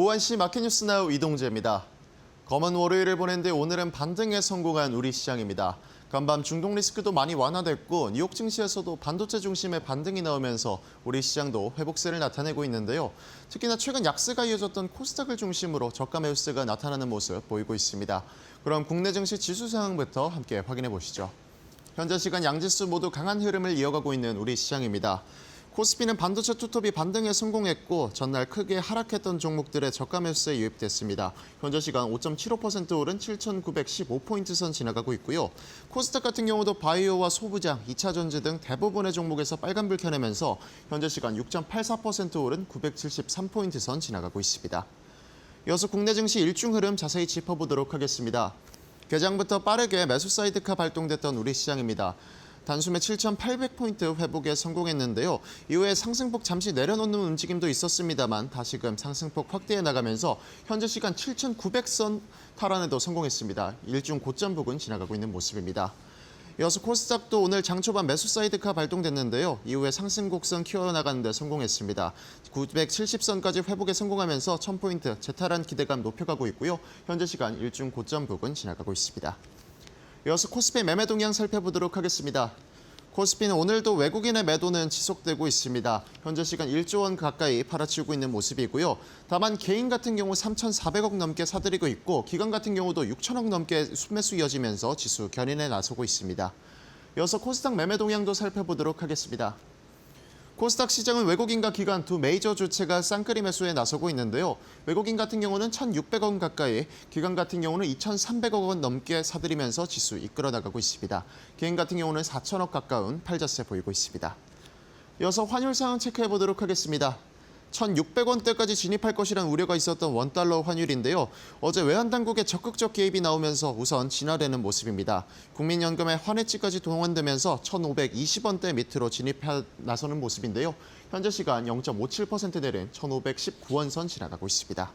오후 1시 마켓뉴스나우 이동재입니다. 검은 월요일을 보낸 뒤 오늘은 반등에 성공한 우리 시장입니다. 간밤 중동 리스크도 많이 완화됐고 뉴욕 증시에서도 반도체 중심의 반등이 나오면서 우리 시장도 회복세를 나타내고 있는데요. 특히나 최근 약세가 이어졌던 코스닥을 중심으로 저가 매수세가 나타나는 모습 보이고 있습니다. 그럼 국내 증시 지수 상황부터 함께 확인해 보시죠. 현재 시간 양지수 모두 강한 흐름을 이어가고 있는 우리 시장입니다. 코스피는 반도체 투톱이 반등에 성공했고 전날 크게 하락했던 종목들의 저가 매수세에 유입됐습니다. 현재 시간 5.75% 오른 7,915포인트 선 지나가고 있고요. 코스닥 같은 경우도 바이오와 소부장, 2차 전지 등 대부분의 종목에서 빨간불 켜내면서 현재 시간 6.84% 오른 973포인트 선 지나가고 있습니다. 이어서 국내 증시 일중 흐름 자세히 짚어보도록 하겠습니다. 개장부터 빠르게 매수 사이드카 발동됐던 우리 시장입니다. 단숨에 7,800포인트 회복에 성공했는데요. 이후에 상승폭 잠시 내려놓는 움직임도 있었습니다만 다시금 상승폭 확대해 나가면서 현재 시간 7,900선 탈환에도 성공했습니다. 일중 고점 부근 지나가고 있는 모습입니다. 이어서 코스닥도 오늘 장 초반 매수 사이드카 발동됐는데요. 이후에 상승 곡선 키워나가는 데 성공했습니다. 970선까지 회복에 성공하면서 1000포인트 재탈환 기대감 높여가고 있고요. 현재 시간 일중 고점 부근 지나가고 있습니다. 이어서 코스피 매매 동향 살펴보도록 하겠습니다. 코스피는 오늘도 외국인의 매도는 지속되고 있습니다. 현재 시간 1조 원 가까이 팔아치우고 있는 모습이고요. 다만 개인 같은 경우 3,400억 넘게 사들이고 있고 기관 같은 경우도 6천억 넘게 순매수 이어지면서 지수 견인에 나서고 있습니다. 이어서 코스닥 매매 동향도 살펴보도록 하겠습니다. 코스닥 시장은 외국인과 기관 두 메이저 주체가 쌍끌이 매수에 나서고 있는데요. 외국인 같은 경우는 1,600억 가까이, 기관 같은 경우는 2,300억 원 넘게 사들이면서 지수 이끌어 나가고 있습니다. 개인 같은 경우는 4천억 가까운 팔자세 보이고 있습니다. 이어서 환율 상황 체크해 보도록 하겠습니다. 1,600원대까지 진입할 것이라는 우려가 있었던 원달러 환율인데요. 어제 외환당국의 적극적 개입이 나오면서 우선 진화되는 모습입니다. 국민연금의 환해지까지 동원되면서 1,520원대 밑으로 진입해 나서는 모습인데요. 현재 시간 0.57% 내린 1,519원 선 지나가고 있습니다.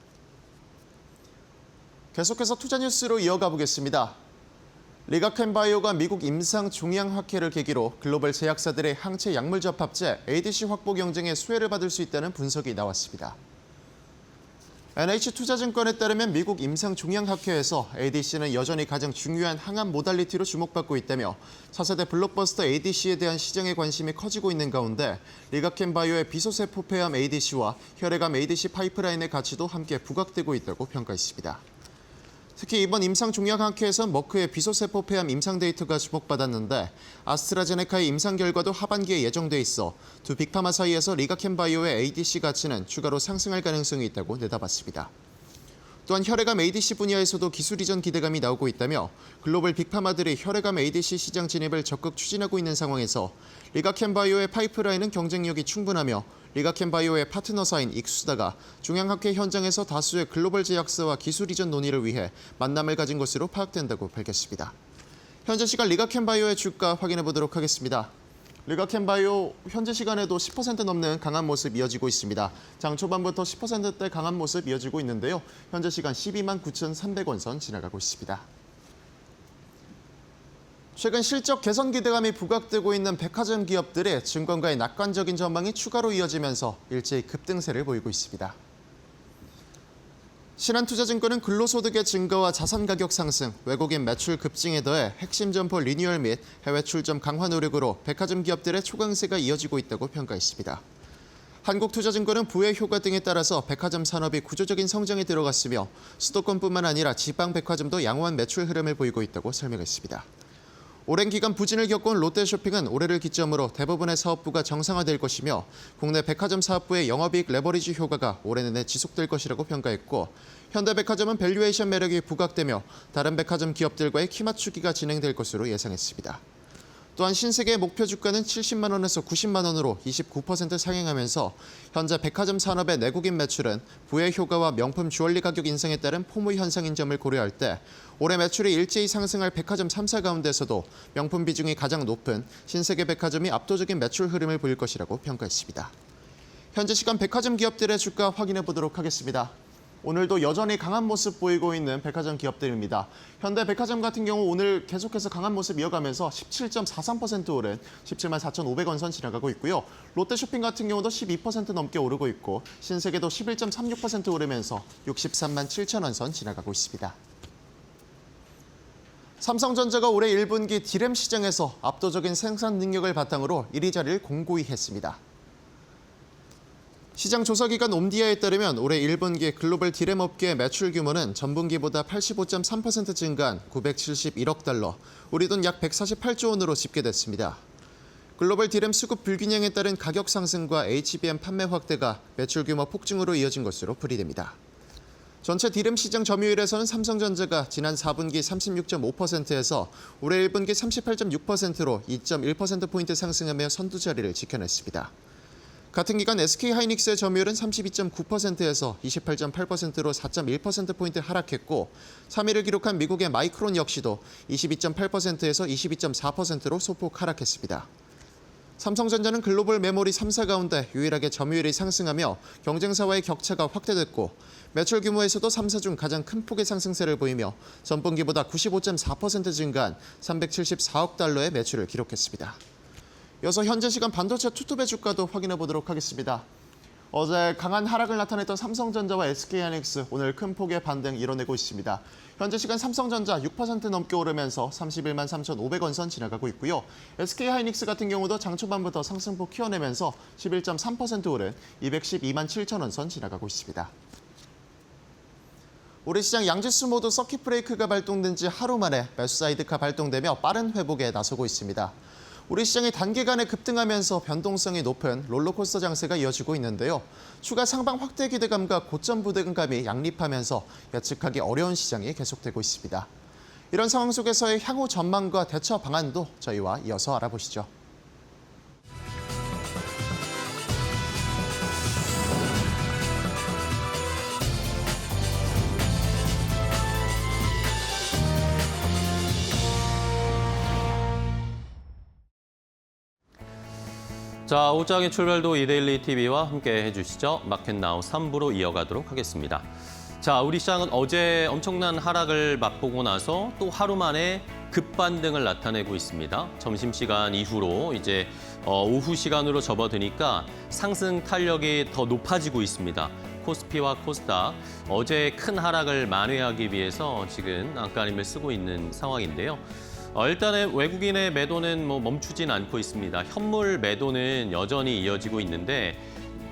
계속해서 투자 뉴스로 이어가 보겠습니다. 리가켄바이오가 미국 임상 종양학회를 계기로 글로벌 제약사들의 항체 약물 접합제 ADC 확보 경쟁에 수혜를 받을 수 있다는 분석이 나왔습니다. NH투자증권에 따르면 미국 임상 종양학회에서 ADC는 여전히 가장 중요한 항암 모달리티로 주목받고 있다며 차세대 블록버스터 ADC에 대한 시장의 관심이 커지고 있는 가운데 리가켄바이오의 비소세포 폐암 ADC와 혈액암 ADC 파이프라인의 가치도 함께 부각되고 있다고 평가했습니다. 특히 이번 임상종양학회에선 머크의 비소세포 폐암 임상 데이터가 주목받았는데 아스트라제네카의 임상 결과도 하반기에 예정돼 있어 두 빅파마 사이에서 리가켄바이오의 ADC 가치는 추가로 상승할 가능성이 있다고 내다봤습니다. 또한 혈액암 ADC 분야에서도 기술 이전 기대감이 나오고 있다며 글로벌 빅파마들이 혈액암 ADC 시장 진입을 적극 추진하고 있는 상황에서 리가켄바이오의 파이프라인은 경쟁력이 충분하며 리가켄바이오의 파트너사인 익수다가 종양학회 현장에서 다수의 글로벌 제약사와 기술 이전 논의를 위해 만남을 가진 것으로 파악된다고 밝혔습니다. 현재 시간 리가켄바이오의 주가 확인해 보도록 하겠습니다. 리가켄바이오 현재 시간에도 10% 넘는 강한 모습 이어지고 있습니다. 장 초반부터 10%대 강한 모습 이어지고 있는데요. 현재 시간 12만 9,300원 선 지나가고 있습니다. 최근 실적 개선 기대감이 부각되고 있는 백화점 기업들의 증권가의 낙관적인 전망이 추가로 이어지면서 일제히 급등세를 보이고 있습니다. 신한투자증권은 근로소득의 증가와 자산 가격 상승, 외국인 매출 급증에 더해 핵심 점포 리뉴얼 및 해외 출점 강화 노력으로 백화점 기업들의 초강세가 이어지고 있다고 평가했습니다. 한국투자증권은 부의 효과 등에 따라서 백화점 산업이 구조적인 성장에 들어갔으며 수도권뿐만 아니라 지방 백화점도 양호한 매출 흐름을 보이고 있다고 설명했습니다. 오랜 기간 부진을 겪어온 롯데쇼핑은 올해를 기점으로 대부분의 사업부가 정상화될 것이며 국내 백화점 사업부의 영업이익 레버리지 효과가 올해 내내 지속될 것이라고 평가했고 현대백화점은 밸류에이션 매력이 부각되며 다른 백화점 기업들과의 키 맞추기가 진행될 것으로 예상했습니다. 또한 신세계의 목표 주가는 70만 원에서 90만 원으로 29% 상행하면서 현재 백화점 산업의 내국인 매출은 부의 효과와 명품 주얼리 가격 인상에 따른 포무 현상인 점을 고려할 때 올해 매출이 일제히 상승할 백화점 3사 가운데서도 명품 비중이 가장 높은 신세계 백화점이 압도적인 매출 흐름을 보일 것이라고 평가했습니다. 현재 시간 백화점 기업들의 주가 확인해 보도록 하겠습니다. 오늘도 여전히 강한 모습 보이고 있는 백화점 기업들입니다. 현대백화점 같은 경우 오늘 계속해서 강한 모습 이어가면서 17.43% 오른 17만 4,500원 선 지나가고 있고요. 롯데쇼핑 같은 경우도 12% 넘게 오르고 있고 신세계도 11.36% 오르면서 63만 7천 원 선 지나가고 있습니다. 삼성전자가 올해 1분기 디램 시장에서 압도적인 생산 능력을 바탕으로 1위 자리를 공고히 했습니다. 시장 조사기관 옴디아에 따르면 올해 1분기 글로벌 디램 업계의 매출 규모는 전분기보다 85.3% 증가한 971억 달러, 우리 돈 약 148조 원으로 집계됐습니다. 글로벌 디램 수급 불균형에 따른 가격 상승과 HBM 판매 확대가 매출 규모 폭증으로 이어진 것으로 풀이됩니다. 전체 디램 시장 점유율에서는 삼성전자가 지난 4분기 36.5%에서 올해 1분기 38.6%로 2.1%포인트 상승하며 선두 자리를 지켜냈습니다. 같은 기간 SK하이닉스의 점유율은 32.9%에서 28.8%로 4.1%포인트 하락했고 3위를 기록한 미국의 마이크론 역시도 22.8%에서 22.4%로 소폭 하락했습니다. 삼성전자는 글로벌 메모리 3사 가운데 유일하게 점유율이 상승하며 경쟁사와의 격차가 확대됐고 매출 규모에서도 3사 중 가장 큰 폭의 상승세를 보이며 전분기보다 95.4% 증가한 374억 달러의 매출을 기록했습니다. 이어서 현재 시간 반도체 투톱의 주가도 확인해 보도록 하겠습니다. 어제 강한 하락을 나타냈던 삼성전자와 SK하이닉스 오늘 큰 폭의 반등 이뤄내고 있습니다. 현재 시간 삼성전자 6% 넘게 오르면서 31만 3,500원 선 지나가고 있고요. SK하이닉스 같은 경우도 장 초반부터 상승폭 키워내면서 11.3% 오른 212만 7천 원 선 지나가고 있습니다. 우리 시장 양지수 모두 서킷 브레이크가 발동된 지 하루 만에 매수 사이드카 발동되며 빠른 회복에 나서고 있습니다. 우리 시장이 단기간에 급등하면서 변동성이 높은 롤러코스터 장세가 이어지고 있는데요. 추가 상방 확대 기대감과 고점 부담감이 양립하면서 예측하기 어려운 시장이 계속되고 있습니다. 이런 상황 속에서의 향후 전망과 대처 방안도 저희와 이어서 알아보시죠. 자, 옷장의 출발도 이데일리 TV와 함께 해주시죠. 마켓나우 3부로 이어가도록 하겠습니다. 자, 우리 시장은 어제 엄청난 하락을 맛보고 나서 또 하루 만에 급반등을 나타내고 있습니다. 점심시간 이후로 이제 오후 시간으로 접어드니까 상승 탄력이 더 높아지고 있습니다. 코스피와 코스닥 어제 큰 하락을 만회하기 위해서 지금 안간힘을 쓰고 있는 상황인데요. 일단은 외국인의 매도는 멈추진 않고 있습니다. 현물 매도는 여전히 이어지고 있는데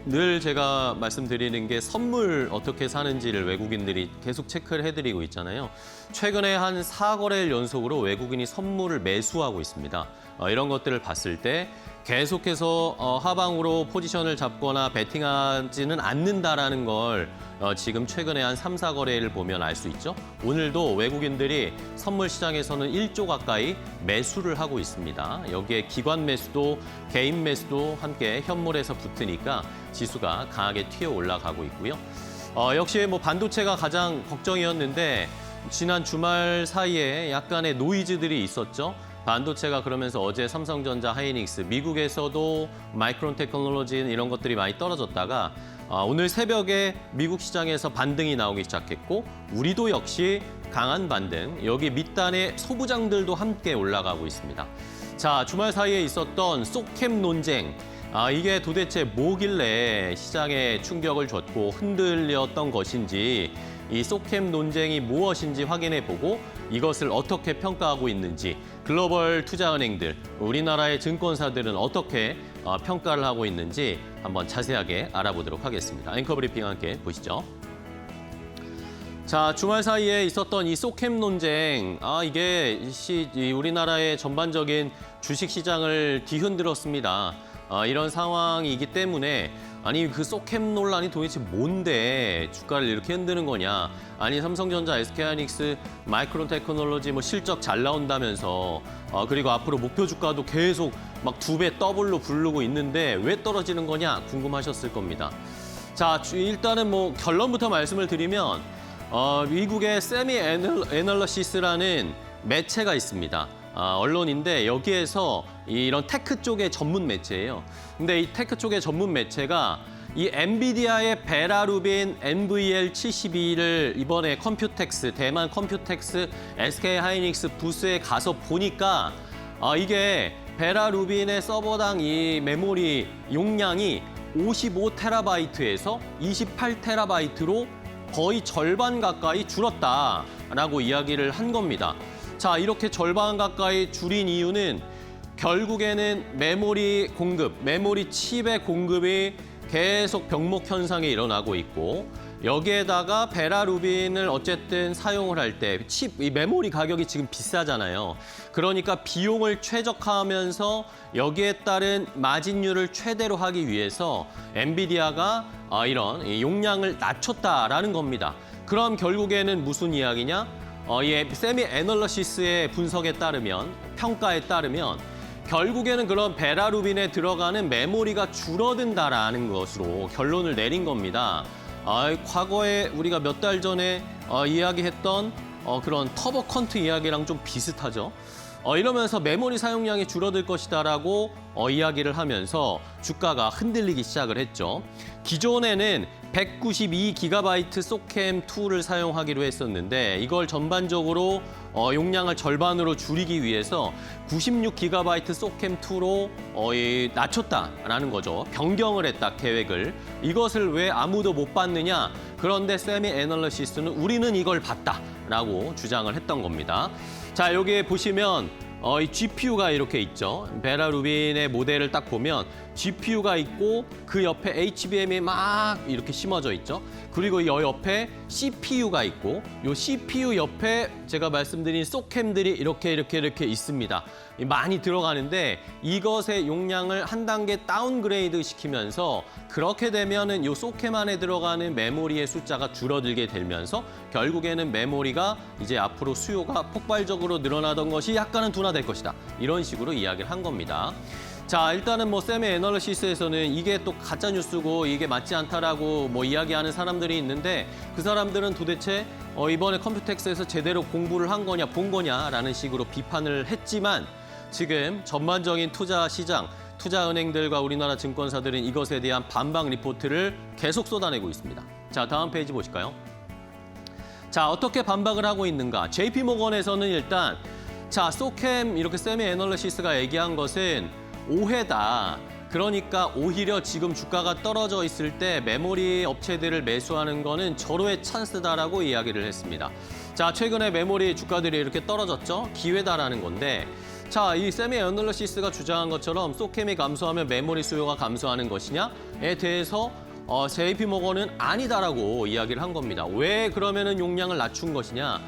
늘 제가 말씀드리는 게 선물 어떻게 사는지를 외국인들이 계속 체크를 해드리고 있잖아요. 최근에 한 4거래일 연속으로 외국인이 선물을 매수하고 있습니다. 이런 것들을 봤을 때 계속해서 하방으로 포지션을 잡거나 베팅하지는 않는다라는 걸 지금 최근에 한 3, 4거래일을 보면 알 수 있죠. 오늘도 외국인들이 선물 시장에서는 1조 가까이 매수를 하고 있습니다. 여기에 기관 매수도 개인 매수도 함께 현물에서 붙으니까 지수가 강하게 튀어 올라가고 있고요. 역시 반도체가 가장 걱정이었는데 지난 주말 사이에 약간의 노이즈들이 있었죠. 반도체가 그러면서 어제 삼성전자, 하이닉스, 미국에서도 마이크론 테크놀로지 이런 것들이 많이 떨어졌다가 오늘 새벽에 미국 시장에서 반등이 나오기 시작했고 우리도 역시 강한 반등, 여기 밑단의 소부장들도 함께 올라가고 있습니다. 자, 주말 사이에 있었던 쏙캠 논쟁, 이게 도대체 뭐길래 시장에 충격을 줬고 흔들렸던 것인지 이 쏙캠 논쟁이 무엇인지 확인해보고 이것을 어떻게 평가하고 있는지 글로벌 투자은행들, 우리나라의 증권사들은 어떻게 평가를 하고 있는지 한번 자세하게 알아보도록 하겠습니다. 앵커 브리핑 함께 보시죠. 자, 주말 사이에 있었던 이 쏙캠 논쟁, 이게 우리나라의 전반적인 주식시장을 뒤흔들었습니다. 이런 상황이기 때문에 아니 그 쏙캠 논란이 도대체 뭔데 주가를 이렇게 흔드는 거냐. 아니 삼성전자, SK하이닉스, 마이크론 테크놀로지 실적 잘 나온다면서 그리고 앞으로 목표 주가도 계속 막 2배 더블로 부르고 있는데 왜 떨어지는 거냐 궁금하셨을 겁니다. 자, 일단은 결론부터 말씀을 드리면 미국의 세미 애널러시스라는 매체가 있습니다. 언론인데 여기에서 이런 테크 쪽의 전문 매체예요. 근데 이 테크 쪽의 전문 매체가 이 엔비디아의 베라루빈 NVL72를 이번에 컴퓨텍스, 대만 컴퓨텍스, SK 하이닉스 부스에 가서 보니까 이게 베라루빈의 서버당 이 메모리 용량이 55TB에서 28TB로 거의 절반 가까이 줄었다라고 이야기를 한 겁니다. 자, 이렇게 절반 가까이 줄인 이유는 결국에는 메모리 공급, 메모리 칩의 공급이 계속 병목 현상이 일어나고 있고 여기에다가 베라루빈을 어쨌든 사용을 할 때 칩, 이 메모리 가격이 지금 비싸잖아요. 그러니까 비용을 최적화하면서 여기에 따른 마진율을 최대로 하기 위해서 엔비디아가 이런 용량을 낮췄다라는 겁니다. 그럼 결국에는 무슨 이야기냐? 이 세미 애널리시스의 분석에 따르면, 평가에 따르면 결국에는 그런 베라루빈에 들어가는 메모리가 줄어든다라는 것으로 결론을 내린 겁니다. 과거에 우리가 몇 달 전에 이야기했던 그런 터보 퀀트 이야기랑 좀 비슷하죠. 이러면서 메모리 사용량이 줄어들 것이다라고 이야기를 하면서 주가가 흔들리기 시작을 했죠. 기존에는 192GB 소캠2를 사용하기로 했었는데 이걸 전반적으로 용량을 절반으로 줄이기 위해서 96GB 소캠2로 낮췄다라는 거죠. 변경을 했다, 계획을. 이것을 왜 아무도 못 봤느냐? 그런데 세미 애널리시스는 우리는 이걸 봤다라고 주장을 했던 겁니다. 자, 여기에 보시면 이 GPU가 이렇게 있죠. 베라루빈의 모델을 딱 보면 GPU가 있고 그 옆에 HBM이 막 이렇게 심어져 있죠. 그리고 이 옆에 CPU가 있고 이 CPU 옆에 제가 말씀드린 소캠들이 이렇게 있습니다. 많이 들어가는데 이것의 용량을 한 단계 다운그레이드 시키면서 그렇게 되면은 이 소캠 안에 들어가는 메모리의 숫자가 줄어들게 되면서 결국에는 메모리가 이제 앞으로 수요가 폭발적으로 늘어나던 것이 약간은 둔화될 것이다. 이런 식으로 이야기를 한 겁니다. 자, 일단은 세미 애널리시스에서는 이게 또 가짜 뉴스고 이게 맞지 않다라고 이야기하는 사람들이 있는데 그 사람들은 도대체 이번에 컴퓨텍스에서 제대로 공부를 한 거냐 본 거냐라는 식으로 비판을 했지만 지금 전반적인 투자 시장, 투자은행들과 우리나라 증권사들은 이것에 대한 반박 리포트를 계속 쏟아내고 있습니다. 자, 다음 페이지 보실까요? 자, 어떻게 반박을 하고 있는가? JP모건에서는 일단 자, 소캠 이렇게 세미 애널리시스가 얘기한 것은 오해다. 그러니까 오히려 지금 주가가 떨어져 있을 때 메모리 업체들을 매수하는 거는 절호의 찬스다라고 이야기를 했습니다. 자, 최근에 메모리 주가들이 이렇게 떨어졌죠? 기회다라는 건데 자, 이 세미 애널리시스가 주장한 것처럼 소캠이 감소하면 메모리 수요가 감소하는 것이냐에 대해서 JP모건은 아니다라고 이야기를 한 겁니다. 왜 그러면은 용량을 낮춘 것이냐?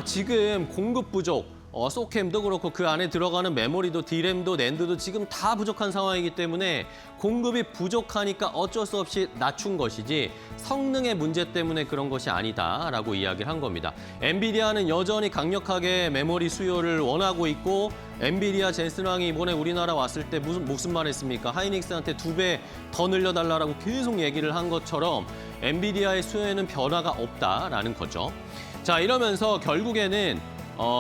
지금 공급 부족, 소캠도 그렇고 그 안에 들어가는 메모리도 D램도 낸드도 지금 다 부족한 상황이기 때문에 공급이 부족하니까 어쩔 수 없이 낮춘 것이지 성능의 문제 때문에 그런 것이 아니다라고 이야기를 한 겁니다. 엔비디아는 여전히 강력하게 메모리 수요를 원하고 있고 엔비디아 젠슨 왕이 이번에 우리나라 왔을 때 무슨 말 했습니까? 하이닉스한테 2배 더 늘려달라고 계속 얘기를 한 것처럼 엔비디아의 수요에는 변화가 없다라는 거죠. 자, 이러면서 결국에는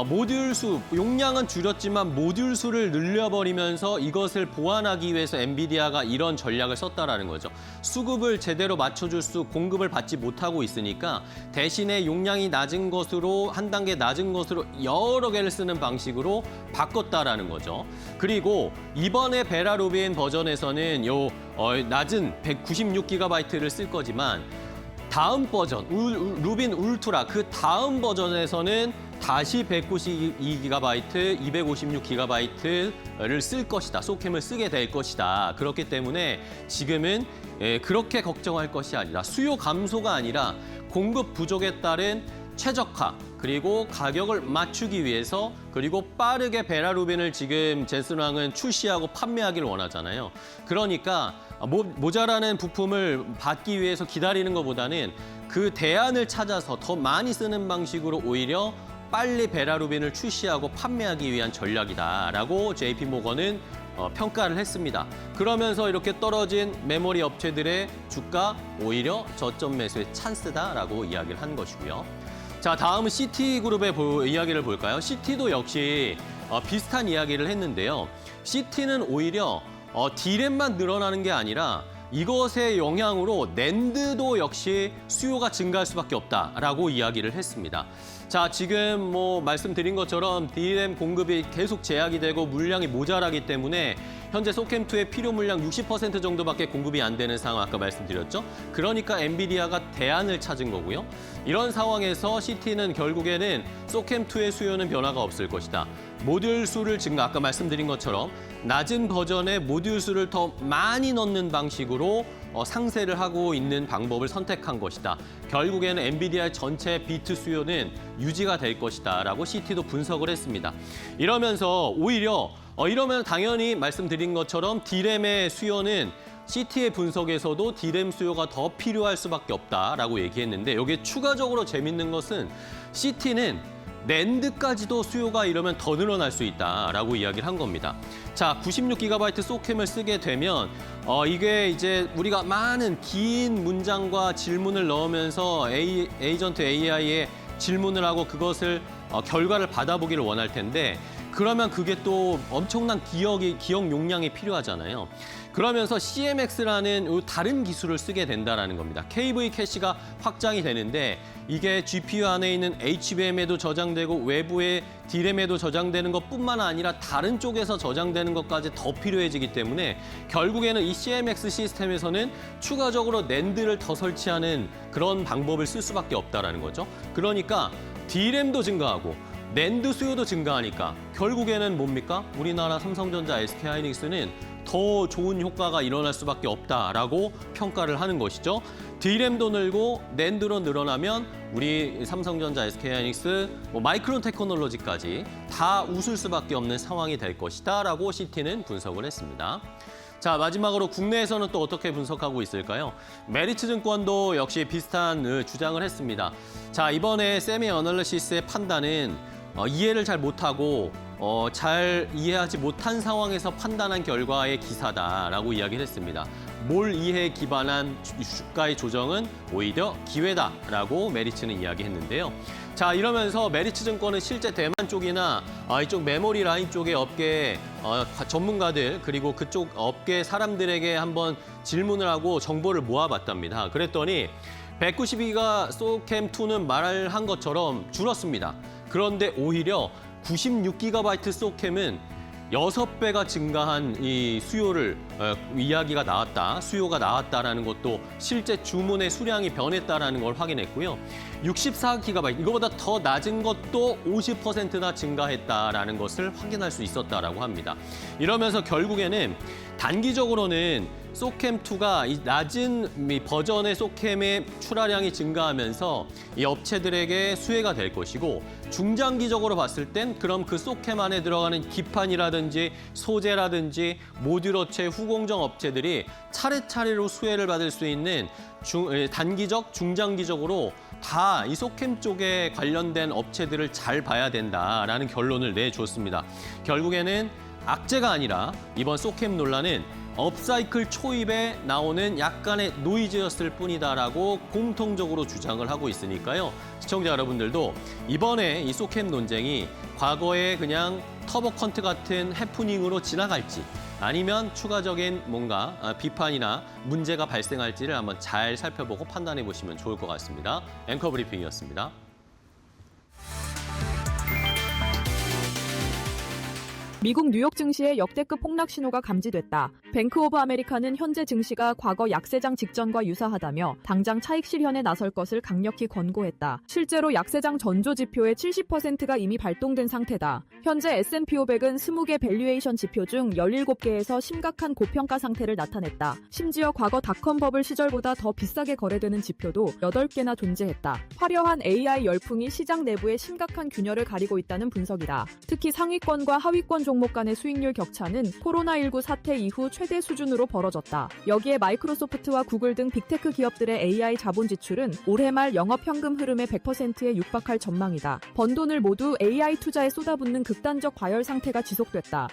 모듈 수, 용량은 줄였지만 모듈 수를 늘려버리면서 이것을 보완하기 위해서 엔비디아가 이런 전략을 썼다라는 거죠. 수급을 제대로 맞춰줄 수, 공급을 받지 못하고 있으니까 대신에 용량이 낮은 것으로, 한 단계 낮은 것으로 여러 개를 쓰는 방식으로 바꿨다라는 거죠. 그리고 이번에 베라루빈 버전에서는 낮은 196GB를 쓸 거지만 다음 버전, 루빈 울트라, 그 다음 버전에서는 다시 192GB, 256GB를 쓸 것이다. 소캠을 쓰게 될 것이다. 그렇기 때문에 지금은 그렇게 걱정할 것이 아니라 수요 감소가 아니라 공급 부족에 따른 최적화, 그리고 가격을 맞추기 위해서 그리고 빠르게 베라루빈을 지금 젠슨 왕은 출시하고 판매하기를 원하잖아요. 그러니까 모자라는 부품을 받기 위해서 기다리는 것보다는 그 대안을 찾아서 더 많이 쓰는 방식으로 오히려 빨리 베라루빈을 출시하고 판매하기 위한 전략이다라고 JP모건은 평가를 했습니다. 그러면서 이렇게 떨어진 메모리 업체들의 주가 오히려 저점 매수의 찬스다라고 이야기를 한 것이고요. 자, 다음은 CT그룹의 이야기를 볼까요? CT도 역시 비슷한 이야기를 했는데요. CT는 오히려 D램만 늘어나는 게 아니라 이것의 영향으로 낸드도 역시 수요가 증가할 수밖에 없다라고 이야기를 했습니다. 자, 지금 뭐 말씀드린 것처럼 DRAM 공급이 계속 제약이 되고 물량이 모자라기 때문에 현재 소캠2의 필요 물량 60% 정도밖에 공급이 안 되는 상황 아까 말씀드렸죠. 그러니까 엔비디아가 대안을 찾은 거고요. 이런 상황에서 CT는 결국에는 소캠2의 수요는 변화가 없을 것이다. 모듈 수를 증가, 아까 말씀드린 것처럼 낮은 버전의 모듈 수를 더 많이 넣는 방식으로 상세를 하고 있는 방법을 선택한 것이다. 결국에는 엔비디아의 전체 비트 수요는 유지가 될 것이다 라고 CT도 분석을 했습니다. 이러면서 오히려 이러면 당연히 말씀드린 것처럼 D램의 수요는 CT의 분석에서도 D램 수요가 더 필요할 수밖에 없다라고 얘기했는데 여기에 추가적으로 재밌는 것은 CT는 낸드까지도 수요가 이러면 더 늘어날 수 있다라고 이야기를 한 겁니다. 자, 96GB 소캠을 쓰게 되면 이게 이제 우리가 많은 긴 문장과 질문을 넣으면서 에이전트 AI에 질문을 하고 그것을 결과를 받아보기를 원할 텐데 그러면 그게 또 엄청난 기억 용량이 필요하잖아요. 그러면서 CMX라는 다른 기술을 쓰게 된다는 겁니다. KV 캐시가 확장이 되는데 이게 GPU 안에 있는 HBM에도 저장되고 외부의 D램에도 저장되는 것뿐만 아니라 다른 쪽에서 저장되는 것까지 더 필요해지기 때문에 결국에는 이 CMX 시스템에서는 추가적으로 낸드를 더 설치하는 그런 방법을 쓸 수밖에 없다는 거죠. 그러니까 D램도 증가하고 낸드 수요도 증가하니까 결국에는 뭡니까? 우리나라 삼성전자, SK하이닉스는 더 좋은 효과가 일어날 수밖에 없다라고 평가를 하는 것이죠. D램도 늘고 낸드로 늘어나면 우리 삼성전자, SK하이닉스, 마이크론 테크놀로지까지 다 웃을 수밖에 없는 상황이 될 것이다라고 CT는 분석을 했습니다. 자, 마지막으로 국내에서는 또 어떻게 분석하고 있을까요? 메리츠증권도 역시 비슷한 주장을 했습니다. 자, 이번에 세미 어널리시스의 판단은 이해를 잘 못하고 잘 이해하지 못한 상황에서 판단한 결과의 기사다라고 이야기를 했습니다. 몰 이해에 기반한 주가의 조정은 오히려 기회다라고 메리츠는 이야기했는데요. 자, 이러면서 메리츠증권은 실제 대만 쪽이나 이쪽 메모리 라인 쪽의 업계 전문가들 그리고 그쪽 업계 사람들에게 한번 질문을 하고 정보를 모아봤답니다. 그랬더니 192가 소캠2는 말한 것처럼 줄었습니다. 그런데 오히려 96GB 소캠은 6배가 증가한 이 수요를 이야기가 나왔다, 수요가 나왔다라는 것도 실제 주문의 수량이 변했다라는 걸 확인했고요. 64GB 이거보다 더 낮은 것도 50%나 증가했다라는 것을 확인할 수 있었다라고 합니다. 이러면서 결국에는 단기적으로는 소캠2가 이 낮은 버전의 소캠의 출하량이 증가하면서 이 업체들에게 수혜가 될 것이고 중장기적으로 봤을 땐 그럼 그 소캠 안에 들어가는 기판이라든지 소재라든지 모듈 업체, 후공정 업체들이 차례차례로 수혜를 받을 수 있는 단기적, 중장기적으로 다 이 소캠 쪽에 관련된 업체들을 잘 봐야 된다라는 결론을 내줬습니다. 결국에는 악재가 아니라 이번 소캠 논란은 업사이클 초입에 나오는 약간의 노이즈였을 뿐이다라고 공통적으로 주장을 하고 있으니까요. 시청자 여러분들도 이번에 이 소캠 논쟁이 과거에 그냥 터보컨트 같은 해프닝으로 지나갈지 아니면 추가적인 뭔가 비판이나 문제가 발생할지를 한번 잘 살펴보고 판단해 보시면 좋을 것 같습니다. 앵커 브리핑이었습니다. 미국 뉴욕 증시에 역대급 폭락 신호가 감지됐다. 뱅크 오브 아메리카는 현재 증시가 과거 약세장 직전과 유사하다며 당장 차익 실현에 나설 것을 강력히 권고했다. 실제로 약세장 전조 지표의 70%가 이미 발동된 상태다. 현재 S&P 500은 20개 밸류에이션 지표 중 17개에서 심각한 고평가 상태를 나타냈다. 심지어 과거 닷컴 버블 시절보다 더 비싸게 거래되는 지표도 8개나 존재했다. 화려한 AI 열풍이 시장 내부에 심각한 균열을 가리고 있다는 분석이다. 특히 상위권과 하위권 종목 간의 수익률 격차는 코로나19 사태 이후 최대 수준으로 벌어졌다. 여기에 마이크로소프트와 구글 등 빅테크 기업들의 AI 자본 지출은 올해 말 영업 현금 흐름의 100%에 육박할 전망이다. 번 돈을 모두 AI 투자에 쏟아붓는 극단적 과열 상태가 지속됐다.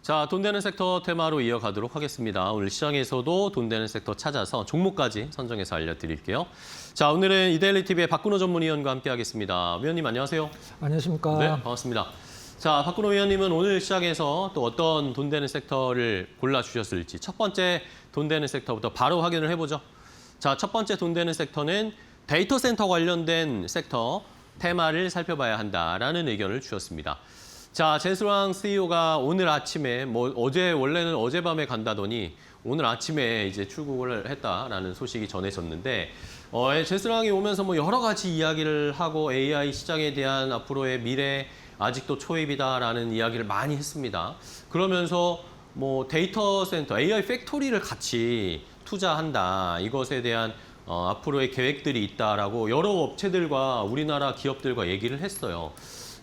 자, 돈 되는 섹터 테마로 이어가도록 하겠습니다. 오늘 시장에서도 돈 되는 섹터 찾아서 종목까지 선정해서 알려드릴게요. 자, 오늘은 이데일리 TV의 박근호 전문위원과 함께하겠습니다. 위원님 안녕하세요. 안녕하십니까. 네, 반갑습니다. 자, 박근호 위원님은 오늘 시장에서 또 어떤 돈 되는 섹터를 골라주셨을지 첫 번째 돈 되는 섹터부터 바로 확인을 해보죠. 자, 첫 번째 돈 되는 섹터는 데이터 센터 관련된 섹터 테마를 살펴봐야 한다라는 의견을 주셨습니다. 자, 젠스랑 CEO가 오늘 아침에 원래는 어젯밤에 간다더니 오늘 아침에 이제 출국을 했다라는 소식이 전해졌는데 젠스랑이 오면서 여러 가지 이야기를 하고 AI 시장에 대한 앞으로의 미래 아직도 초입이다라는 이야기를 많이 했습니다. 그러면서 데이터 센터, AI 팩토리를 같이 투자한다. 이것에 대한 앞으로의 계획들이 있다라고 여러 업체들과 우리나라 기업들과 얘기를 했어요.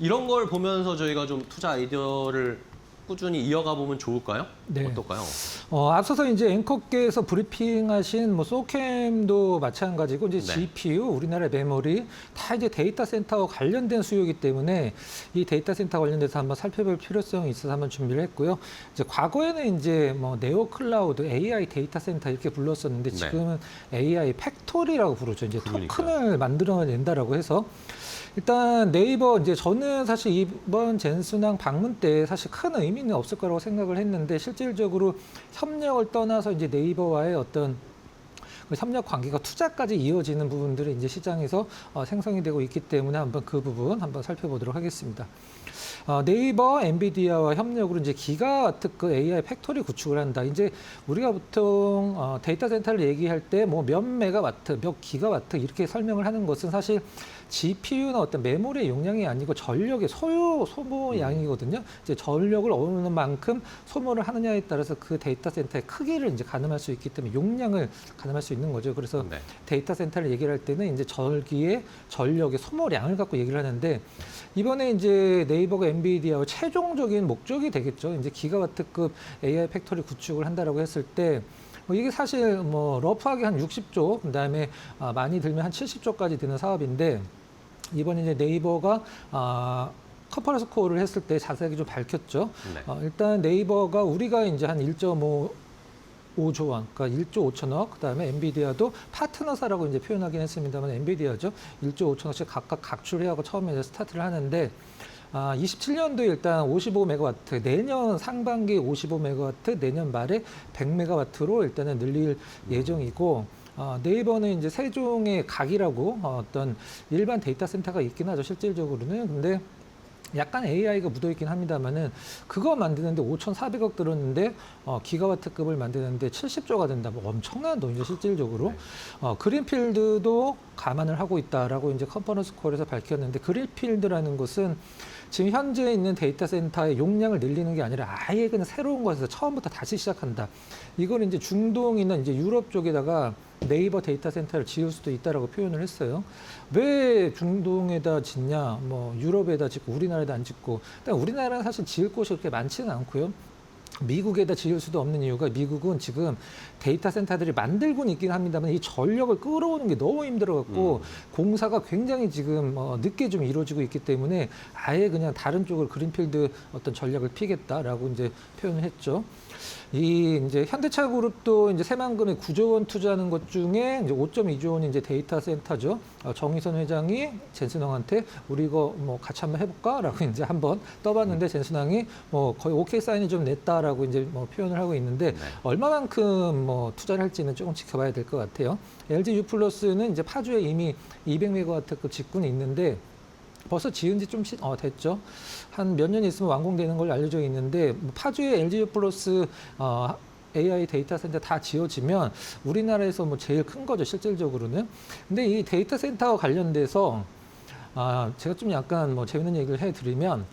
이런 걸 보면서 저희가 좀 투자 아이디어를 꾸준히 이어가 보면 좋을까요? 네. 어떨까요? 앞서서 이제 앵커께서 브리핑하신 소캠도 마찬가지고 이제 네. GPU, 우리나라 메모리 다 이제 데이터 센터와 관련된 수요이기 때문에 이 데이터 센터 관련돼서 한번 살펴볼 필요성이 있어서 한번 준비를 했고요. 이제 과거에는 이제 네오 클라우드, AI 데이터 센터 이렇게 불렀었는데 지금은 AI 팩토리라고 부르죠. 이제 토큰을 만들어낸다라고 해서. 일단 네이버 저는 사실 이번 젠순항 방문 때 사실 큰 의미는 없을 거라고 생각을 했는데 실질적으로 협력을 떠나서 이제 네이버와의 어떤 협력 관계가 투자까지 이어지는 부분들이 이제 시장에서 생성이 되고 있기 때문에 한번 그 부분 한번 살펴보도록 하겠습니다. 네이버, 엔비디아와 협력으로 이제 기가와트급 AI 팩토리 구축을 한다. 이제 우리가 보통 데이터 센터를 얘기할 때 몇 메가와트, 몇 기가와트 이렇게 설명을 하는 것은 사실 GPU나 어떤 메모리의 용량이 아니고 전력의 소모 양이거든요. 이제 전력을 어느 만큼 소모를 하느냐에 따라서 그 데이터 센터의 크기를 이제 가늠할 수 있기 때문에 용량을 가늠할 수 있는 거죠. 그래서 데이터 센터를 얘기를 할 때는 이제 전기의 전력의 소모량을 갖고 얘기를 하는데 이번에 이제 네이버가 엔비디아와 최종적인 목적이 되겠죠. 이제 기가와트급 AI 팩토리 구축을 한다라고 했을 때 이게 사실 러프하게 한 60조, 그다음에 많이 들면 한 70조까지 드는 사업인데 이번에 이제 네이버가 컨퍼런스 콜을 했을 때 자세하게 좀 밝혔죠. 일단 네이버가 우리가 이제 한 1.5조 원, 그러니까 1조 5천억, 그다음에 엔비디아도 파트너사라고 이제 표현하긴 했습니다만 엔비디아죠. 1조 5천억씩 각각 각출해하고 처음에 이제 스타트를 하는데 27년도에 일단 55메가와트, 내년 상반기에 55메가와트, 내년 말에 100메가와트로 일단은 늘릴 예정이고 네이버는 이제 세종의 각이라고 어떤 일반 데이터 센터가 있긴 하죠, 실질적으로는. 근데 약간 AI가 묻어있긴 합니다만은 그거 만드는데 5,400억 들었는데 기가와트급을 만드는데 70조가 된다. 엄청난 돈이죠, 실질적으로. 그린필드도 감안을 하고 있다라고 이제 컨퍼런스 콜에서 밝혔는데 그린필드라는 것은 지금 현재 있는 데이터 센터의 용량을 늘리는 게 아니라 아예 그냥 새로운 것에서 처음부터 다시 시작한다. 이걸 이제 중동이나 이제 유럽 쪽에다가 네이버 데이터 센터를 지을 수도 있다라고 표현을 했어요. 왜 중동에다 짓냐, 유럽에다 짓고 우리나라에다 안 짓고. 우리나라는 사실 지을 곳이 그렇게 많지는 않고요. 미국에다 지을 수도 없는 이유가 미국은 지금 데이터 센터들이 만들고는 있긴 합니다만 이 전력을 끌어오는 게 너무 힘들어갖고 공사가 굉장히 지금 늦게 좀 이루어지고 있기 때문에 아예 그냥 다른 쪽을 그린필드 어떤 전략을 피겠다라고 이제 표현을 했죠. 이제 현대차 그룹도 이제 새만금에 9조 원 투자하는 것 중에 이제 5.2조 원이 이제 데이터 센터죠. 정의선 회장이 젠슨왕한테 우리 이거 같이 한번 해볼까라고 이제 한번 떠봤는데 젠슨왕이 거의 오케이 사인이 좀 냈다라고 이제 표현을 하고 있는데 얼마만큼 투자를 할지는 조금 지켜봐야 될 것 같아요. LG U+는 이제 파주에 이미 200메가와트급 직군이 있는데 벌써 지은 지 좀 됐죠. 한 몇 년 있으면 완공되는 걸로 알려져 있는데 파주에 LG U+ AI 데이터 센터 다 지어지면 우리나라에서 제일 큰 거죠, 실질적으로는. 근데 이 데이터 센터와 관련돼서 제가 좀 약간 재밌는 얘기를 해드리면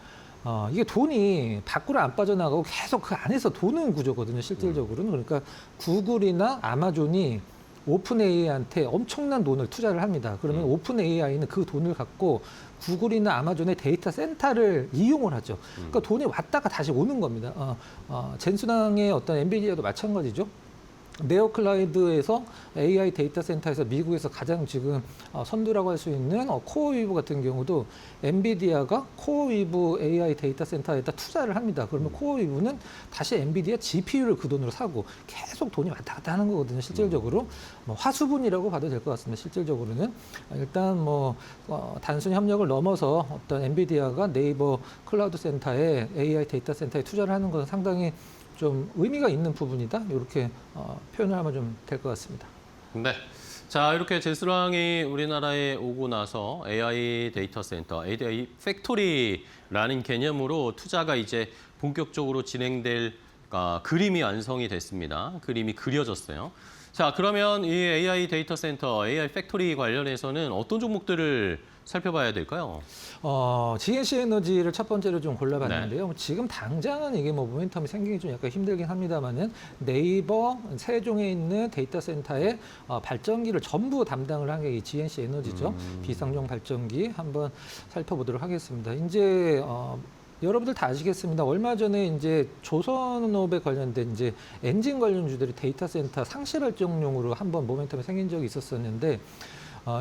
이게 돈이 밖으로 안 빠져나가고 계속 그 안에서 도는 구조거든요, 실질적으로는. 그러니까 구글이나 아마존이 오픈 AI한테 엄청난 돈을 투자를 합니다. 그러면 오픈 AI는 그 돈을 갖고 구글이나 아마존의 데이터 센터를 이용을 하죠. 그러니까 돈이 왔다가 다시 오는 겁니다. 젠순항의 어떤 엔비디아도 마찬가지죠. 네오클라우드에서 AI 데이터 센터에서 미국에서 가장 지금 선두라고 할 수 있는 코어위브 같은 경우도 엔비디아가 코어위브 AI 데이터 센터에다 투자를 합니다. 그러면 코어위브는 다시 엔비디아 GPU를 그 돈으로 사고 계속 돈이 왔다 갔다 하는 거거든요. 실질적으로 뭐 화수분이라고 봐도 될 것 같습니다. 실질적으로는 일단 단순히 협력을 넘어서 어떤 엔비디아가 네이버 클라우드 센터에 AI 데이터 센터에 투자를 하는 것은 상당히 좀 의미가 있는 부분이다. 이렇게 표현을 하면 좀 될 것 같습니다. 네. 자, 이렇게 제스랑이 우리나라에 오고 나서 AI 데이터 센터, AI 팩토리라는 개념으로 투자가 이제 본격적으로 진행될 그림이 완성이 됐습니다. 그림이 그려졌어요. 자, 그러면 이 AI 데이터 센터, AI 팩토리 관련해서는 어떤 종목들을 살펴봐야 될까요? GNC 에너지를 첫 번째로 좀 골라봤는데요. 지금 당장은 이게 모멘텀이 생기기 좀 약간 힘들긴 합니다만은 네이버 세종에 있는 데이터 센터의 발전기를 전부 담당을 한 게 이 GNC 에너지죠. 비상용 발전기 한번 살펴보도록 하겠습니다. 이제 여러분들 다 아시겠습니다. 얼마 전에 이제 조선업에 관련된 이제 엔진 관련주들이 데이터 센터 상시 발전용으로 한번 모멘텀이 생긴 적이 있었었는데.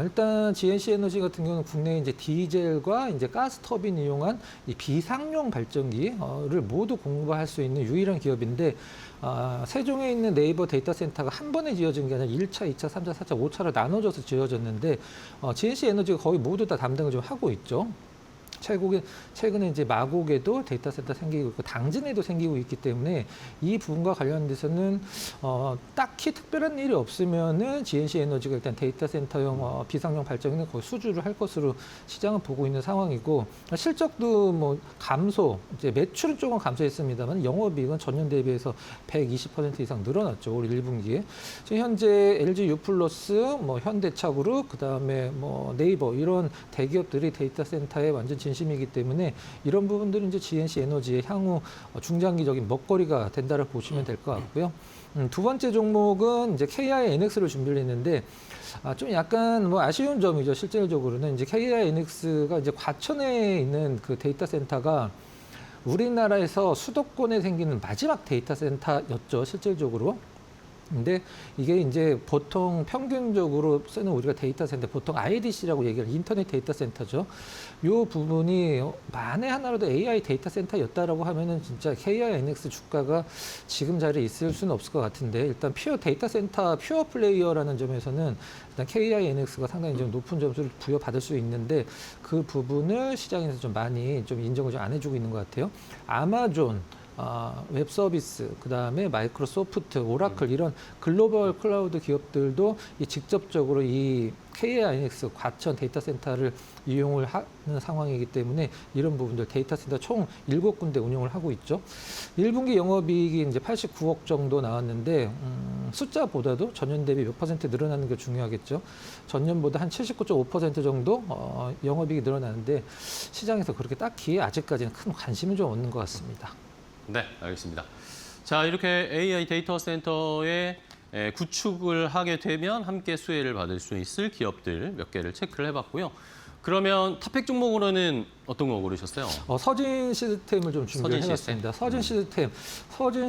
일단 GNC 에너지 같은 경우는 국내에 이제 디젤과 이제 가스 터빈 이용한 이 비상용 발전기를 모두 공급할 수 있는 유일한 기업인데 세종에 있는 네이버 데이터 센터가 한 번에 지어진 게 아니라 1차, 2차, 3차, 4차, 5차로 나눠져서 지어졌는데 GNC 에너지가 거의 모두 다 담당을 좀 하고 있죠. 최근에 이제 마곡에도 데이터 센터 생기고 있고 당진에도 생기고 있기 때문에 이 부분과 관련돼서는 딱히 특별한 일이 없으면은 GNC 에너지가 일단 데이터 센터용 비상용 발전기는 거의 수주를 할 것으로 시장은 보고 있는 상황이고 실적도 뭐 감소, 이제 매출은 조금 감소했습니다만 영업이익은 전년 대비해서 120% 이상 늘어났죠. 올 1분기에. 지금 현재 LG U+, 뭐 현대차그룹, 그다음에 뭐 네이버 이런 대기업들이 데이터 센터에 완전 진심이기 때문에 이런 부분들은 이제 GNC 에너지의 향후 중장기적인 먹거리가 된다고 보시면 될 것 같고요. 두 번째 종목은 이제 KINX를 준비를 했는데 좀 약간 뭐 아쉬운 점이죠. 실질적으로는 이제 KINX가 이제 과천에 있는 그 데이터 센터가 우리나라에서 수도권에 생기는 마지막 데이터 센터였죠. 실질적으로. 근데 이게 이제 보통 평균적으로 쓰는 우리가 데이터 센터, 보통 IDC라고 얘기하는 인터넷 데이터 센터죠. 이 부분이 만에 하나라도 AI 데이터 센터였다라고 하면은 진짜 KINX 주가가 지금 자리에 있을 수는 없을 것 같은데 일단 퓨어 데이터 센터, 퓨어 플레이어라는 점에서는 일단 KINX가 상당히 좀 높은 점수를 부여받을 수 있는데 그 부분을 시장에서 좀 많이 좀 인정을 좀 안 해주고 있는 것 같아요. 아마존, 웹 서비스, 그다음에 마이크로소프트, 오라클 이런 글로벌 클라우드 기업들도 직접적으로 이 KINX 과천 데이터 센터를 이용을 하는 상황이기 때문에 이런 부분들 데이터 센터 총 7군데 운영을 하고 있죠. 1분기 영업이익이 이제 89억 정도 나왔는데 숫자보다도 전년 대비 몇 퍼센트 늘어나는 게 중요하겠죠. 전년보다 한 79.5% 정도 영업이익이 늘어나는데 시장에서 그렇게 딱히 아직까지는 큰 관심은 좀 없는 것 같습니다. 네, 알겠습니다. 자, 이렇게 AI 데이터 센터에 구축을 하게 되면 함께 수혜를 받을 수 있을 기업들 몇 개를 체크를 해봤고요. 그러면 탑픽 종목으로는 어떤 거 고르셨어요? 서진 시스템을 좀 준비를 해봤습니다. 서진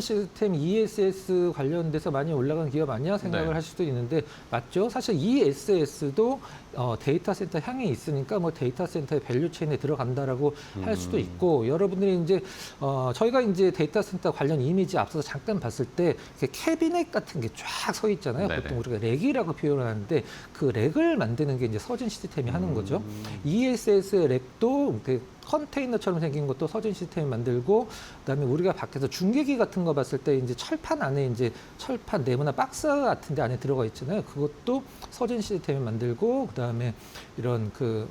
시스템 ESS 관련돼서 많이 올라간 기업 아니야 생각을 할 수도 있는데 맞죠? 사실 ESS도 데이터 센터 향이 있으니까 뭐 데이터 센터의 밸류 체인에 들어간다라고 할 수도 있고 여러분들이 이제 저희가 이제 데이터 센터 관련 이미지 앞서서 잠깐 봤을 때 캐비넷 같은 게 쫙 서 있잖아요. 네네. 보통 우리가 렉이라고 표현하는데 그 렉을 만드는 게 이제 서진 시스템이 하는 거죠. ESS 렉도 그 컨테이너처럼 생긴 것도 서진 시스템이 만들고 그다음에 우리가 밖에서 중계기 같은 거 봤을 때 이제 철판 안에 이제 철판 네모나 박스 같은 데 안에 들어가 있잖아요. 그것도 서진 시스템이 만들고 그다음에 이런 그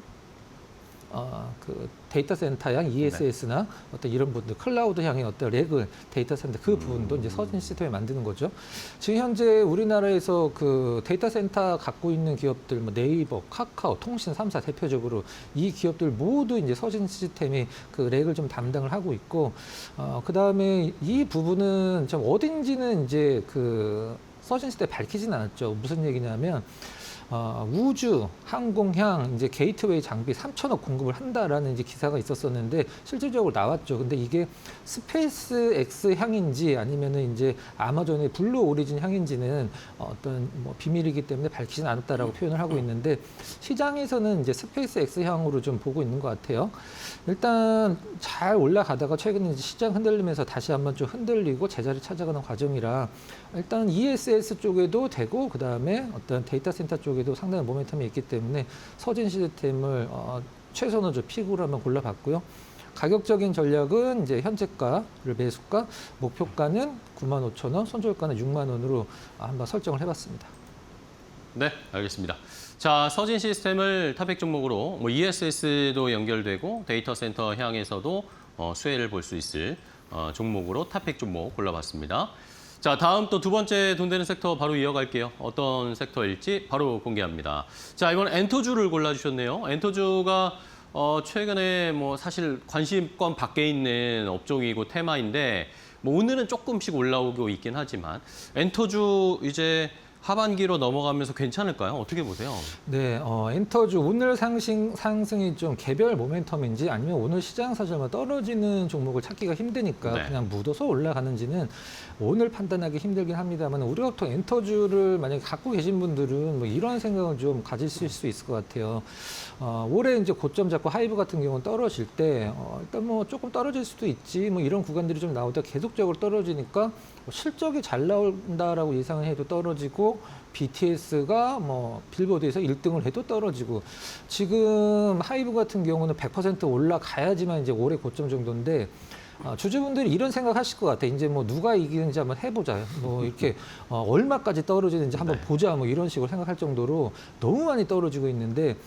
데이터 센터 향 ESS나 어떤 이런 분들 클라우드 향의 어떤 렉을 데이터 센터 그 부분도 이제 서진 시스템에 만드는 거죠. 지금 현재 우리나라에서 그 데이터 센터 갖고 있는 기업들 뭐 네이버, 카카오, 통신 3사 대표적으로 이 기업들 모두 이제 서진 시스템이 그 렉을 좀 담당을 하고 있고 그다음에 이 부분은 좀 어딘지는 이제 그 서진 시스템에 밝히진 않았죠. 무슨 얘기냐면 우주, 항공향, 이제 게이트웨이 장비 3천억 공급을 한다라는 이제 기사가 있었었는데 실질적으로 나왔죠. 근데 이게 스페이스 X 향인지 아니면은 이제 아마존의 블루 오리진 향인지는 어떤 뭐 비밀이기 때문에 밝히진 않았다라고 표현을 하고 있는데 시장에서는 이제 스페이스 X 향으로 좀 보고 있는 것 같아요. 일단 잘 올라가다가 최근에 이제 시장 흔들리면서 다시 한번 좀 흔들리고 제자리 찾아가는 과정이라 일단 ESS 쪽에도 되고 그 다음에 어떤 데이터 센터 쪽에도 상당한 모멘텀이 있기 때문에 서진 시스템을 최선을 좀 픽으로 한번 골라봤고요. 가격적인 전략은 이제 현재가를 매수가, 목표가는 95,000원, 손절가는 6만 원으로 한번 설정을 해봤습니다. 네, 알겠습니다. 자, 서진 시스템을 탑픽 종목으로 뭐 ESS도 연결되고 데이터 센터 향에서도 수혜를 볼 수 있을 종목으로 탑픽 종목 골라봤습니다. 자, 다음 또 두 번째 돈 되는 섹터 바로 이어갈게요. 어떤 섹터일지 바로 공개합니다. 자, 이번 엔터주를 골라주셨네요. 엔터주가 최근에 뭐 사실 관심권 밖에 있는 업종이고 테마인데 뭐 오늘은 조금씩 올라오고 있긴 하지만 엔터주 이제 하반기로 넘어가면서 괜찮을까요? 어떻게 보세요? 네, 엔터주 오늘 상승이 좀 개별 모멘텀인지 아니면 오늘 시장 사실만 떨어지는 종목을 찾기가 힘드니까 네. 그냥 묻어서 올라가는지는 오늘 판단하기 힘들긴 합니다만 우리가 보통 엔터주를 만약에 갖고 계신 분들은 뭐 이런 생각을 좀 가지실 수 있을 것 같아요. 올해 이제 고점 잡고 하이브 같은 경우는 떨어질 때 일단 뭐 조금 떨어질 수도 있지 뭐 이런 구간들이 좀 나오다 계속적으로 떨어지니까 실적이 잘 나온다라고 예상을 해도 떨어지고 BTS가 뭐 빌보드에서 1등을 해도 떨어지고 지금 하이브 같은 경우는 100% 올라가야지만 이제 올해 고점 정도인데 주주분들이 이런 생각 하실 것 같아요. 이제 뭐 누가 이기는지 한번 해보자. 뭐 이렇게 얼마까지 떨어지는지 한번 보자. 뭐 이런 식으로 생각할 정도로 너무 많이 떨어지고 있는데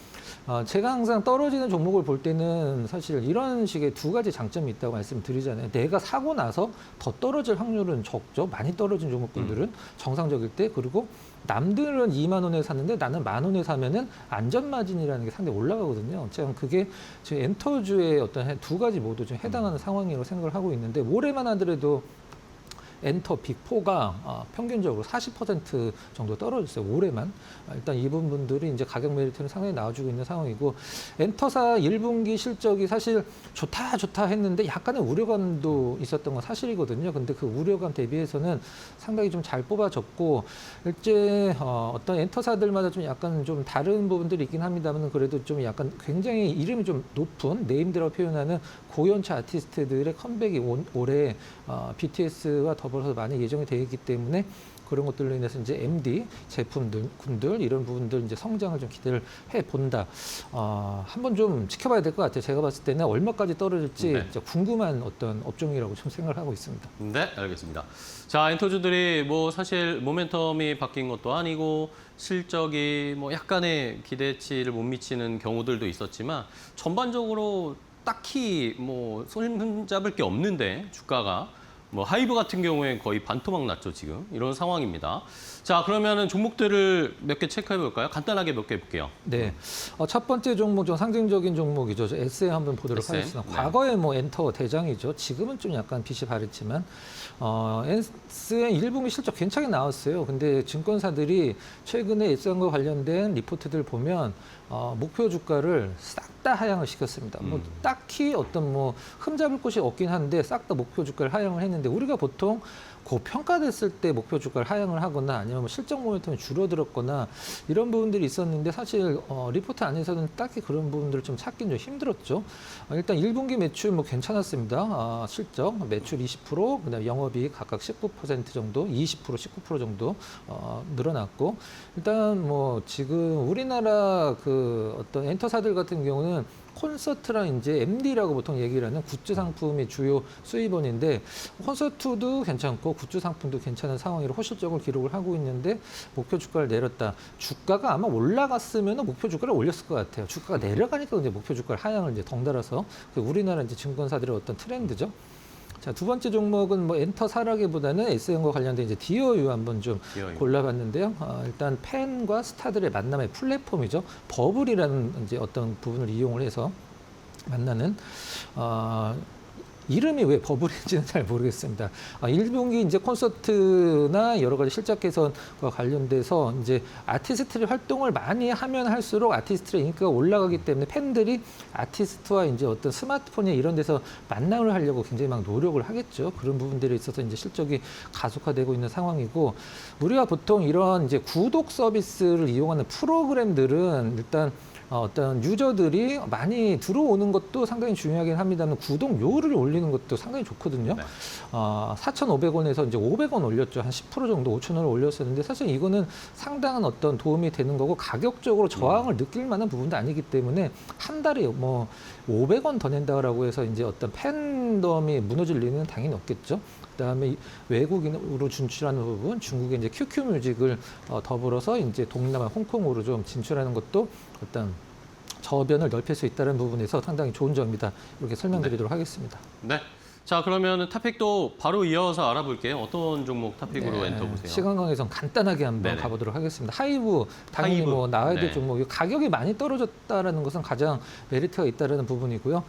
제가 항상 떨어지는 종목을 볼 때는 사실 이런 식의 두 가지 장점이 있다고 말씀드리잖아요. 내가 사고 나서 더 떨어질 확률은 적죠. 많이 떨어진 종목들은 정상적일 때. 그리고 남들은 2만 원에 샀는데 나는 1만 원에 사면은 안전 마진이라는 게 상당히 올라가거든요. 제가 그게 지금 엔터주의 어떤 두 가지 모두 좀 해당하는 상황이라고 생각을 하고 있는데 올해만 하더라도 엔터 빅4가 평균적으로 40% 정도 떨어졌어요. 올해만. 일단 이분 분들이 이제 가격 메리트는 상당히 나와주고 있는 상황이고 엔터사 1분기 실적이 사실 좋다 했는데 약간의 우려감도 있었던 건 사실이거든요. 근데 그 우려감 대비해서는 상당히 좀 잘 뽑아졌고 일제 어떤 엔터사들마다 좀 약간 좀 다른 부분들이 있긴 합니다만 그래도 좀 약간 굉장히 이름이 좀 높은 네임드라고 표현하는 고연차 아티스트들의 컴백이 올해 BTS와 더불어서 많이 예정이 되어 있기 때문에 그런 것들로 인해서 이제 MD 제품들 이런 부분들 이제 성장을 좀 기대를 해 본다. 한번 좀 지켜봐야 될 것 같아요. 제가 봤을 때는 얼마까지 떨어질지 네. 진짜 궁금한 어떤 업종이라고 좀 생각을 하고 있습니다. 네, 알겠습니다. 자, 엔터주들이 뭐 사실 모멘텀이 바뀐 것도 아니고 실적이 뭐 약간의 기대치를 못 미치는 경우들도 있었지만 전반적으로 딱히 뭐 손잡을 게 없는데 주가가 뭐 하이브 같은 경우에 거의 반토막 났죠 지금 이런 상황입니다. 자, 그러면은 종목들을 몇 개 체크해 볼까요? 간단하게 몇 개 해볼게요. 네, 첫 번째 종목 좀 상징적인 종목이죠. SM 한번 보도록 SM? 하겠습니다. 네. 과거에 뭐 엔터 대장이죠. 지금은 좀 약간 빛이 바랬지만 SM 1분기 실적 괜찮게 나왔어요. 근데 증권사들이 최근에 SM과 관련된 리포트들 보면 목표 주가를 싹 다 하향을 시켰습니다. 뭐 딱히 어떤 뭐 흠잡을 곳이 없긴 한데 싹 다 목표 주가를 하향을 했는데 우리가 보통 고평가됐을 때 목표 주가를 하향을 하거나 아니면 뭐 실적 모멘텀이 줄어들었거나 이런 부분들이 있었는데 사실 리포트 안에서는 딱히 그런 부분들을 좀 찾긴 좀 힘들었죠. 일단 1분기 매출 뭐 괜찮았습니다. 실적 매출 20%, 그다음에 영업이익 각각 19% 정도, 20%, 19% 정도 늘어났고 일단 뭐 지금 우리나라 그 어떤 엔터사들 같은 경우는 콘서트랑 이제 MD라고 보통 얘기를 하는 굿즈 상품이 주요 수입원인데 콘서트도 괜찮고 굿즈 상품도 괜찮은 상황이라 호실적을 기록을 하고 있는데 목표 주가를 내렸다. 주가가 아마 올라갔으면 목표 주가를 올렸을 것 같아요. 주가가 내려가니까 이제 목표 주가를 하향을 이제 덩달아서 우리나라 이제 증권사들의 어떤 트렌드죠. 자, 두 번째 종목은 뭐 엔터 사라기보다는 SM과 관련된 이제 DOU 한번 좀 DOU. 골라봤는데요. 일단 팬과 스타들의 만남의 플랫폼이죠. 버블이라는 이제 어떤 부분을 이용을 해서 만나는 이름이 왜 버블인지는 잘 모르겠습니다. 1분기 이제 콘서트나 여러 가지 실적 개선과 관련돼서 이제 아티스트들이 활동을 많이 하면 할수록 아티스트의 인기가 올라가기 때문에 팬들이 아티스트와 이제 어떤 스마트폰이나 이런 데서 만남을 하려고 굉장히 막 노력을 하겠죠. 그런 부분들에 있어서 이제 실적이 가속화되고 있는 상황이고, 우리가 보통 이런 이제 구독 서비스를 이용하는 프로그램들은 일단 어떤 유저들이 많이 들어오는 것도 상당히 중요하긴 합니다만, 구독료를 올리는 것도 상당히 좋거든요. 네. 4,500원에서 이제 500원 올렸죠. 한 10% 정도 5,000원을 올렸었는데, 사실 이거는 상당한 어떤 도움이 되는 거고, 가격적으로 저항을 느낄 만한 부분도 아니기 때문에 한 달에 뭐 500원 더 낸다라고 해서 이제 어떤 팬덤이 무너질 리는 당연히 없겠죠. 그다음에 외국인으로 진출하는 부분, 중국의 이제 QQ 뮤직을 더불어서 이제 동남아 홍콩으로 좀 진출하는 것도 어떤 저변을 넓힐 수 있다는 부분에서 상당히 좋은 점이다. 이렇게 설명드리도록 하겠습니다. 네. 자, 그러면 토픽도 바로 이어서 알아볼게요. 어떤 종목 토픽으로 엔터 보세요? 시간 관계상 간단하게 한번 네네. 가보도록 하겠습니다. 하이브 당연히 하이브. 뭐 나와야 될 네. 종목, 가격이 많이 떨어졌다라는 것은 가장 메리트가 있다라는 부분이고요.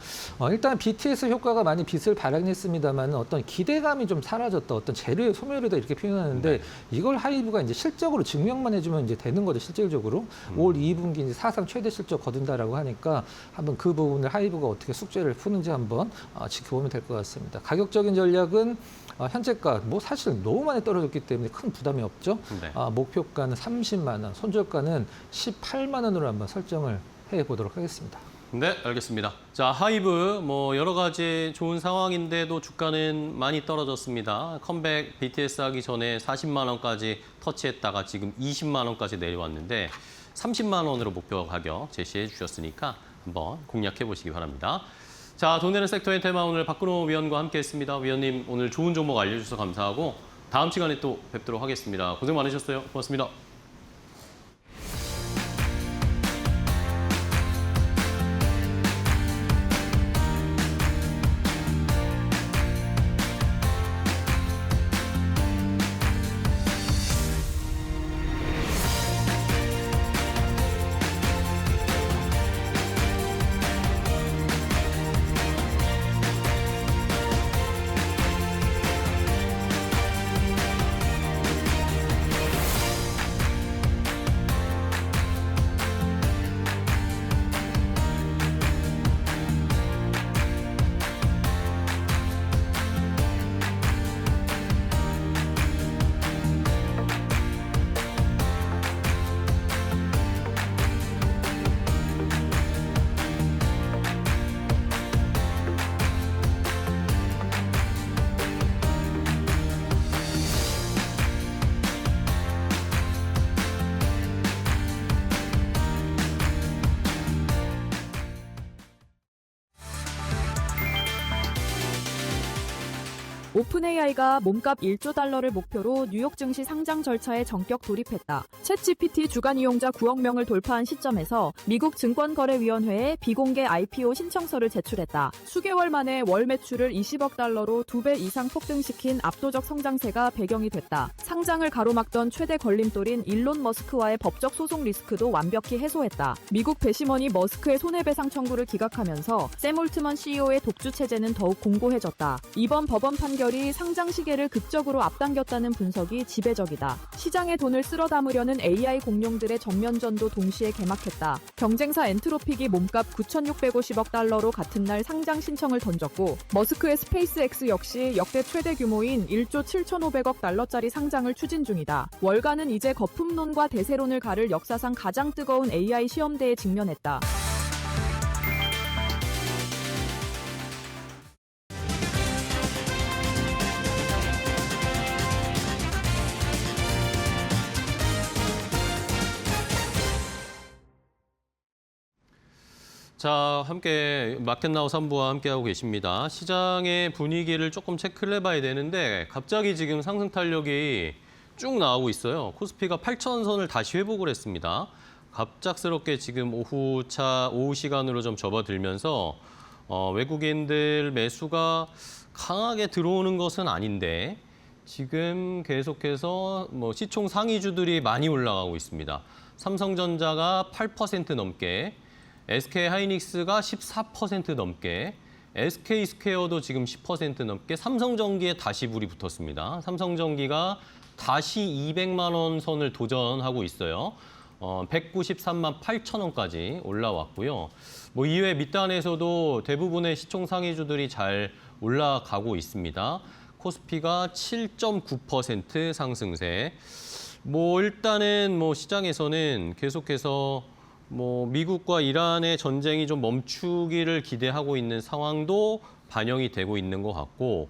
일단 BTS 효과가 많이 빛을 발했습니다만 어떤 기대감이 좀 사라졌다, 어떤 재료의 소멸이다 이렇게 표현하는데, 네. 이걸 하이브가 이제 실적으로 증명만 해주면 이제 되는 거죠. 실질적으로 올 2분기 이제 사상 최대 실적 거둔다라고 하니까 한번 그 부분을 하이브가 어떻게 숙제를 푸는지 한번 지켜보면 될 것 같습니다. 가격적인 전략은 현재가 뭐 사실 너무 많이 떨어졌기 때문에 큰 부담이 없죠. 네. 목표가는 30만 원, 손절가는 18만 원으로 한번 설정을 해보도록 하겠습니다. 네, 알겠습니다. 자, 하이브 뭐 여러 가지 좋은 상황인데도 주가는 많이 떨어졌습니다. 컴백 BTS 하기 전에 40만 원까지 터치했다가 지금 20만 원까지 내려왔는데 30만 원으로 목표 가격 제시해 주셨으니까 한번 공략해 보시기 바랍니다. 자, 돈 되는 섹터의 테마 오늘 박근호 위원과 함께했습니다. 위원님 오늘 좋은 종목 알려주셔서 감사하고 다음 시간에 또 뵙도록 하겠습니다. 고생 많으셨어요. 고맙습니다. 오픈AI가 몸값 1조 달러를 목표로 뉴욕 증시 상장 절차에 전격 돌입했다. 챗GPT 주간 이용자 9억 명을 돌파한 시점에서 미국 증권거래위원회에 비공개 IPO 신청서를 제출했다. 수개월 만에 월 매출을 20억 달러로 2배 이상 폭등시킨 압도적 성장세가 배경이 됐다. 상장을 가로막던 최대 걸림돌인 일론 머스크와의 법적 소송 리스크도 완벽히 해소했다. 미국 배심원이 머스크의 손해배상 청구를 기각하면서 샘 올트먼 CEO의 독주 체제는 더욱 공고해졌다. 이번 법원 판결이 상장 시계를 극적으로 앞당겼다는 분석이 지배적이다. 시장의 돈을 쓸어 담으려는 AI 공룡들의 정면전도 동시에 개막했다. 경쟁사 엔트로픽이 몸값 9,650억 달러로 같은 날 상장 신청을 던졌고, 머스크의 스페이스X 역시 역대 최대 규모인 1조 7,500억 달러짜리 상장을 추진 중이다. 월가는 이제 거품론과 대세론을 가를 역사상 가장 뜨거운 AI 시험대에 직면했다. 자, 함께 마켓나우 3부와 함께하고 계십니다. 시장의 분위기를 조금 체크를 해봐야 되는데 갑자기 지금 상승 탄력이 쭉 나오고 있어요. 코스피가 8,000선을 다시 회복을 했습니다. 갑작스럽게 지금 오후 시간으로 좀 접어들면서 외국인들 매수가 강하게 들어오는 것은 아닌데 지금 계속해서 시총 상위주들이 많이 올라가고 있습니다. 삼성전자가 8% 넘게, SK 하이닉스가 14% 넘게, SK스퀘어도 지금 10% 넘게, 삼성전기에 다시 불이 붙었습니다. 삼성전기가 다시 200만 원 선을 도전하고 있어요. 193만 8천 원까지 올라왔고요. 뭐 이외 밑단에서도 대부분의 시총 상위주들이 잘 올라가고 있습니다. 코스피가 7.9% 상승세. 뭐 일단은 뭐 시장에서는 계속해서 뭐 미국과 이란의 전쟁이 좀 멈추기를 기대하고 있는 상황도 반영이 되고 있는 것 같고,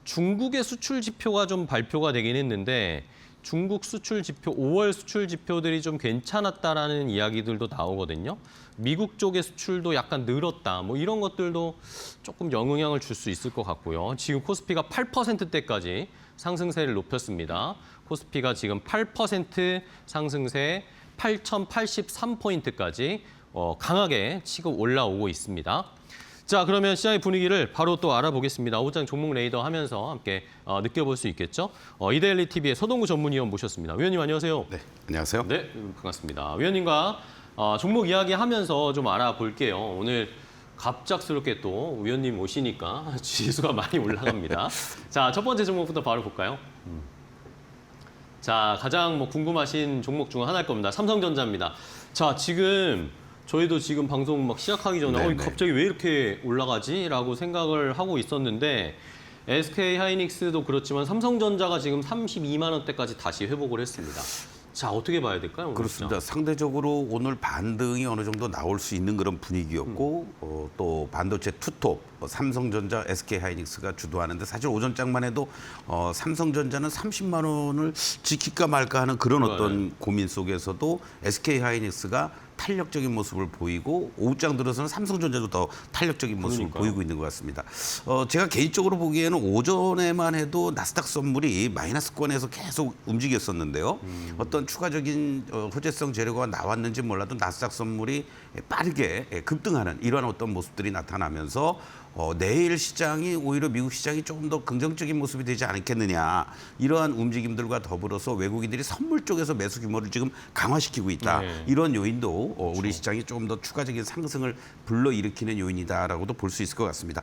중국의 수출 지표가 좀 발표가 되긴 했는데 중국 수출 지표, 5월 수출 지표들이 좀 괜찮았다라는 이야기들도 나오거든요. 미국 쪽의 수출도 약간 늘었다, 뭐 이런 것들도 조금 영향을 줄 수 있을 것 같고요. 지금 코스피가 8%대까지 상승세를 높였습니다. 코스피가 지금 8% 상승세 8,083포인트까지 강하게 치고 올라오고 있습니다. 자, 그러면 시장의 분위기를 바로 또 알아보겠습니다. 오후장 종목 레이더 하면서 함께 느껴볼 수 있겠죠. 이데일리 TV의 서동구 전문위원 모셨습니다. 위원님 안녕하세요. 네, 안녕하세요. 네, 반갑습니다. 위원님과 종목 이야기하면서 좀 알아볼게요. 오늘 갑작스럽게 또 위원님 오시니까 지수가 많이 올라갑니다. 자, 첫 번째 종목부터 바로 볼까요? 자, 가장 뭐 궁금하신 종목 중 하나일 겁니다. 삼성전자입니다. 자, 지금 저희도 지금 방송 막 시작하기 전에 갑자기 왜 이렇게 올라가지?라고 생각을 하고 있었는데 SK 하이닉스도 그렇지만 삼성전자가 지금 32만 원대까지 다시 회복을 했습니다. 자, 어떻게 봐야 될까요? 오늘 그렇습니다. 시장? 상대적으로 오늘 반등이 어느 정도 나올 수 있는 그런 분위기였고 또 반도체 투톱 삼성전자, SK 하이닉스가 주도하는데 사실 오전장만 해도 삼성전자는 30만 원을 지킬까 말까 하는 그런 어떤 고민 속에서도 SK 하이닉스가 탄력적인 모습을 보이고 오후장 들어서는 삼성전자도 더 탄력적인 모습을 보이고 있는 것 같습니다. 제가 개인적으로 보기에는 오전에만 해도 나스닥 선물이 마이너스권에서 계속 움직였었는데요. 어떤 추가적인 호재성 재료가 나왔는지 몰라도 나스닥 선물이 빠르게 급등하는 이러한 어떤 모습들이 나타나면서 내일 시장이 오히려 미국 시장이 조금 더 긍정적인 모습이 되지 않겠느냐, 이러한 움직임들과 더불어서 외국인들이 선물 쪽에서 매수 규모를 지금 강화시키고 있다. 이런 요인도 우리 시장이 조금 더 추가적인 상승을 불러일으키는 요인이다라고도 볼 수 있을 것 같습니다.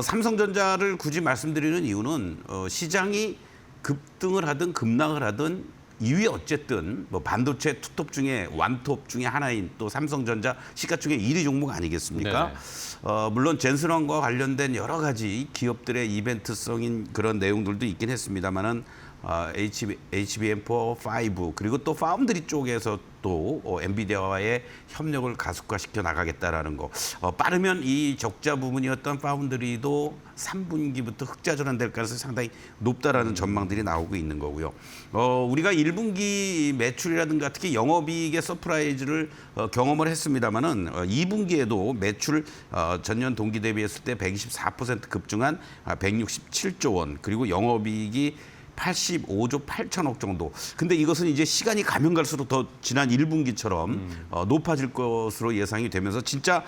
삼성전자를 굳이 말씀드리는 이유는 시장이 급등을 하든 급락을 하든 이위 어쨌든 뭐 반도체 투톱 중에 완톱 중에 하나인 또 삼성전자 시가총액 1위 종목 아니겠습니까? 물론 젠슨왕과 관련된 여러 가지 기업들의 이벤트성인 그런 내용들도 있긴 했습니다만은 HBM4, 5 그리고 또 파운드리 쪽에서 또 엔비디아와의 협력을 가속화시켜 나가겠다라는 거. 빠르면 이 적자 부분이었던 파운드리도 3분기부터 흑자 전환될 가능성이 상당히 높다라는 전망들이 나오고 있는 거고요. 우리가 1분기 매출이라든가 특히 영업이익의 서프라이즈를 경험을 했습니다만은 2분기에도 매출 전년 동기 대비했을 때 124% 급증한 167조 원, 그리고 영업이익이 85조 8천억 정도. 근데 이것은 이제 시간이 가면 갈수록 더 지난 1분기처럼 높아질 것으로 예상이 되면서 진짜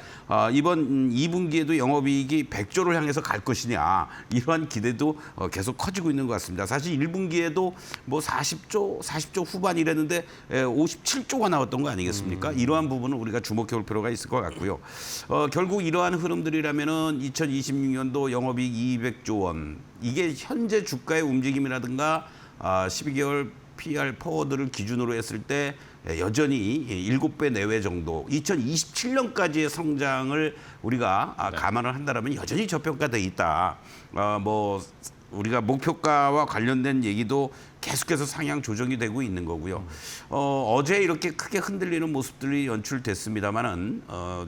이번 2분기에도 영업이익이 100조를 향해서 갈 것이냐, 이러한 기대도 계속 커지고 있는 것 같습니다. 사실 1분기에도 뭐 40조 후반 이랬는데 57조가 나왔던 거 아니겠습니까? 이러한 부분은 우리가 주목해 볼 필요가 있을 것 같고요. 결국 이러한 흐름들이라면은 2026년도 영업이익 200조 원, 이게 현재 주가의 움직임이라든가 12개월 PR 포워드를 기준으로 했을 때 여전히 7배 내외 정도, 2027년까지의 성장을 우리가 감안을 한다면 여전히 저평가돼 있다. 뭐 우리가 목표가와 관련된 얘기도 계속해서 상향 조정이 되고 있는 거고요. 어제 이렇게 크게 흔들리는 모습들이 연출됐습니다만은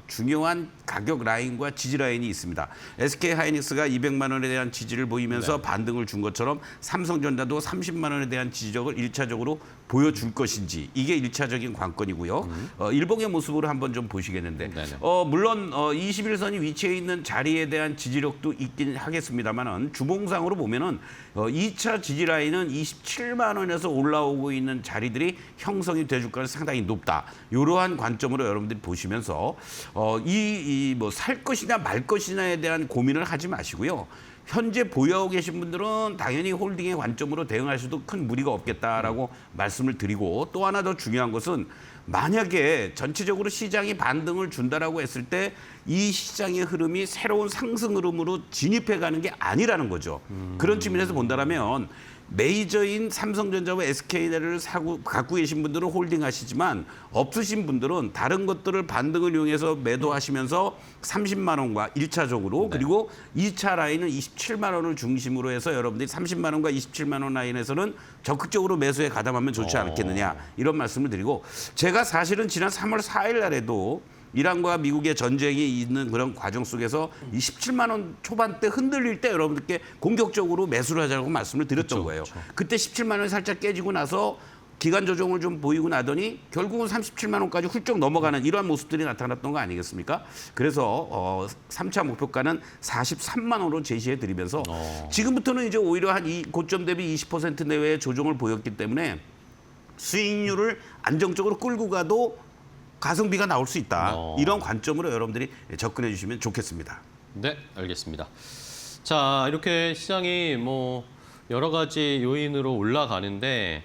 중요한 가격 라인과 지지 라인이 있습니다. SK 하이닉스가 200만 원에 대한 지지를 보이면서 반등을 준 것처럼 삼성전자도 30만 원에 대한 지지적을 1차적으로 보여줄 것인지, 이게 1차적인 관건이고요. 일봉의 모습으로 한번 좀 보시겠는데 물론 21선이 위치해 있는 자리에 대한 지지력도 있긴 하겠습니다만은 주봉상으로 보면은 2차 지지 라인은 27만 원에서 올라오고 있는 자리들이 형성이 돼줄 가능성이 상당히 높다. 이러한 관점으로 여러분들이 보시면서 뭐 살 것이냐 말 것이냐에 대한 고민을 하지 마시고요. 현재 보유하고 계신 분들은 당연히 홀딩의 관점으로 대응하셔도 큰 무리가 없겠다라고 말씀을 드리고, 또 하나 더 중요한 것은 만약에 전체적으로 시장이 반등을 준다라고 했을 때 이 시장의 흐름이 새로운 상승 흐름으로 진입해가는 게 아니라는 거죠. 그런 측면에서 본다면 메이저인 삼성전자와 SK를 갖고 계신 분들은 홀딩하시지만 없으신 분들은 다른 것들을 반등을 이용해서 매도하시면서 30만 원과 1차적으로 그리고 2차 라인은 27만 원을 중심으로 해서 여러분들이 30만 원과 27만 원 라인에서는 적극적으로 매수에 가담하면 좋지 않겠느냐, 이런 말씀을 드리고, 제가 사실은 지난 3월 4일 날에도 이란과 미국의 전쟁이 있는 그런 과정 속에서 이 17만 원 초반대 흔들릴 때 여러분들께 공격적으로 매수를 하자고 말씀을 드렸던 거예요. 그때 17만 원이 살짝 깨지고 나서 기간 조정을 좀 보이고 나더니 결국은 37만 원까지 훌쩍 넘어가는 이러한 모습들이 나타났던 거 아니겠습니까? 그래서 3차 목표가는 43만 원으로 제시해 드리면서 지금부터는 이제 오히려 한 이 고점 대비 20% 내외의 조정을 보였기 때문에 수익률을 안정적으로 끌고 가도 가성비가 나올 수 있다. 이런 관점으로 여러분들이 접근해 주시면 좋겠습니다. 네, 알겠습니다. 자, 이렇게 시장이 뭐 여러 가지 요인으로 올라가는데,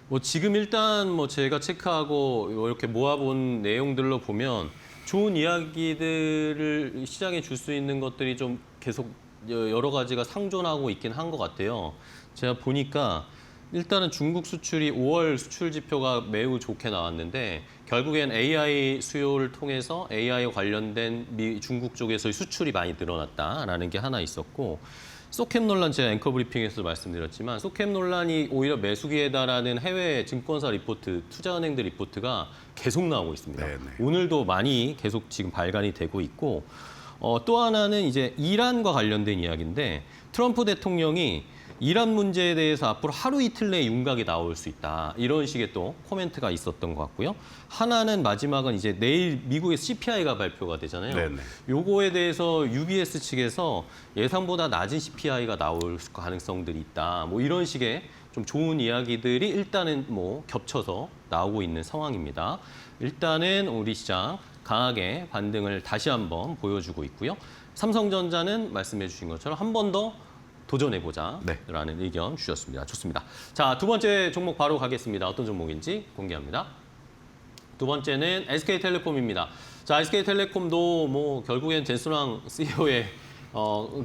뭐 지금 일단 뭐 제가 체크하고 이렇게 모아본 내용들로 보면 좋은 이야기들을 시장에 줄 수 있는 것들이 좀 계속 여러 가지가 상존하고 있긴 한 것 같아요. 제가 보니까 일단은 중국 수출이 5월 수출 지표가 매우 좋게 나왔는데, 결국엔 AI 수요를 통해서 AI 관련된 중국 쪽에서의 수출이 많이 늘어났다라는 게 하나 있었고, 소캡 논란, 제가 앵커 브리핑에서 말씀드렸지만 소캡 논란이 오히려 매수기에다라는 해외 증권사 리포트, 투자은행들 리포트가 계속 나오고 있습니다. 네네. 오늘도 많이 계속 지금 발간이 되고 있고, 또 하나는 이제 이란과 관련된 이야기인데, 트럼프 대통령이 이란 문제에 대해서 앞으로 하루 이틀 내에 윤곽이 나올 수 있다, 이런 식의 또 코멘트가 있었던 것 같고요. 하나는 마지막은 이제 내일 미국의 CPI가 발표가 되잖아요. 네네. 요거에 대해서 UBS 측에서 예상보다 낮은 CPI가 나올 가능성들이 있다, 뭐 이런 식의 좀 좋은 이야기들이 일단은 뭐 겹쳐서 나오고 있는 상황입니다. 일단은 우리 시장 강하게 반등을 다시 한번 보여주고 있고요. 삼성전자는 말씀해 주신 것처럼 한 번 더 도전해보자라는 네. 의견 주셨습니다. 좋습니다. 자, 두 번째 종목 바로 가겠습니다. 어떤 종목인지 공개합니다. 두 번째는 SK텔레콤입니다. 자, SK텔레콤도 뭐 결국엔 젠순왕 CEO의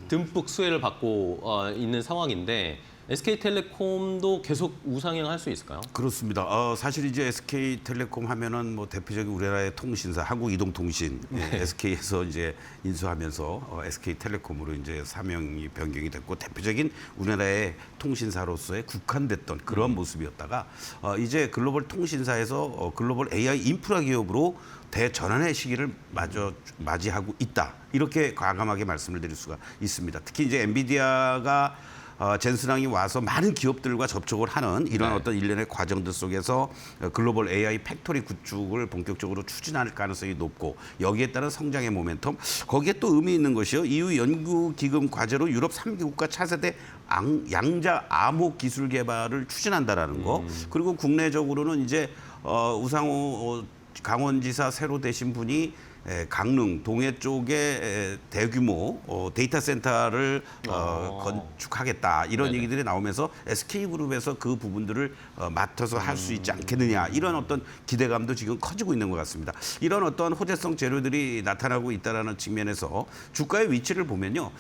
듬뿍 수혜를 받고 있는 상황인데, SK텔레콤도 계속 우상향 할 수 있을까요? 그렇습니다. 사실 이제 SK텔레콤 하면은 뭐 대표적인 우리나라의 통신사 한국이동통신, SK에서 이제 인수하면서 SK텔레콤으로 이제 사명이 변경이 됐고, 대표적인 우리나라의 통신사로서의 국한됐던 그런 모습이었다가 이제 글로벌 통신사에서 글로벌 AI 인프라 기업으로 대전환의 시기를 맞이하고 있다, 이렇게 과감하게 말씀을 드릴 수가 있습니다. 특히 이제 엔비디아가 젠슨왕이 와서 많은 기업들과 접촉을 하는 이런 어떤 일련의 과정들 속에서 글로벌 AI 팩토리 구축을 본격적으로 추진할 가능성이 높고, 여기에 따른 성장의 모멘텀, 거기에 또 의미 있는 것이요, EU 연구기금 과제로 유럽 3개국가 차세대 양자 암호 기술 개발을 추진한다라는 거, 그리고 국내적으로는 이제 우상호 강원지사 새로 되신 분이 강릉 동해 쪽에 대규모 데이터 센터를 건축하겠다, 이런 네네. 얘기들이 나오면서 SK그룹에서 그 부분들을 맡아서 할 수 있지 않겠느냐, 이런 어떤 기대감도 지금 커지고 있는 것 같습니다. 이런 어떤 호재성 재료들이 나타나고 있다는 측면에서 주가의 위치를 보면요,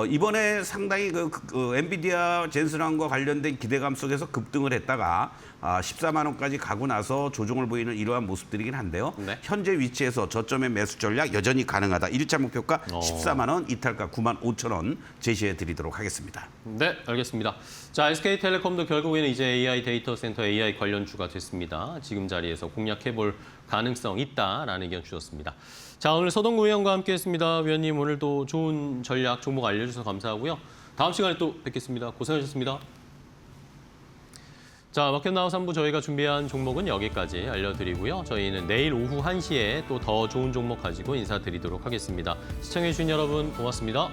이번에 상당히 그 엔비디아 젠슨왕과 관련된 기대감 속에서 급등을 했다가 14만 원까지 가고 나서 조정을 보이는 이러한 모습들이긴 한데요. 네. 현재 위치에서 저점의 매수 전략 여전히 가능하다. 1차 목표가 14만 원, 이탈가 9만 5천 원 제시해 드리도록 하겠습니다. 네, 알겠습니다. 자, SK텔레콤도 결국에는 이제 AI 데이터 센터 AI 관련주가 됐습니다. 지금 자리에서 공략해볼 가능성 있다라는 의견 주셨습니다. 자, 오늘 서동구 위원과 함께했습니다. 위원님, 오늘도 좋은 전략 종목 알려주셔서 감사하고요. 다음 시간에 또 뵙겠습니다. 고생하셨습니다. 자, 마켓나우 3부 저희가 준비한 종목은 여기까지 알려드리고요. 저희는 내일 오후 1시에 또 더 좋은 종목 가지고 인사드리도록 하겠습니다. 시청해주신 여러분 고맙습니다.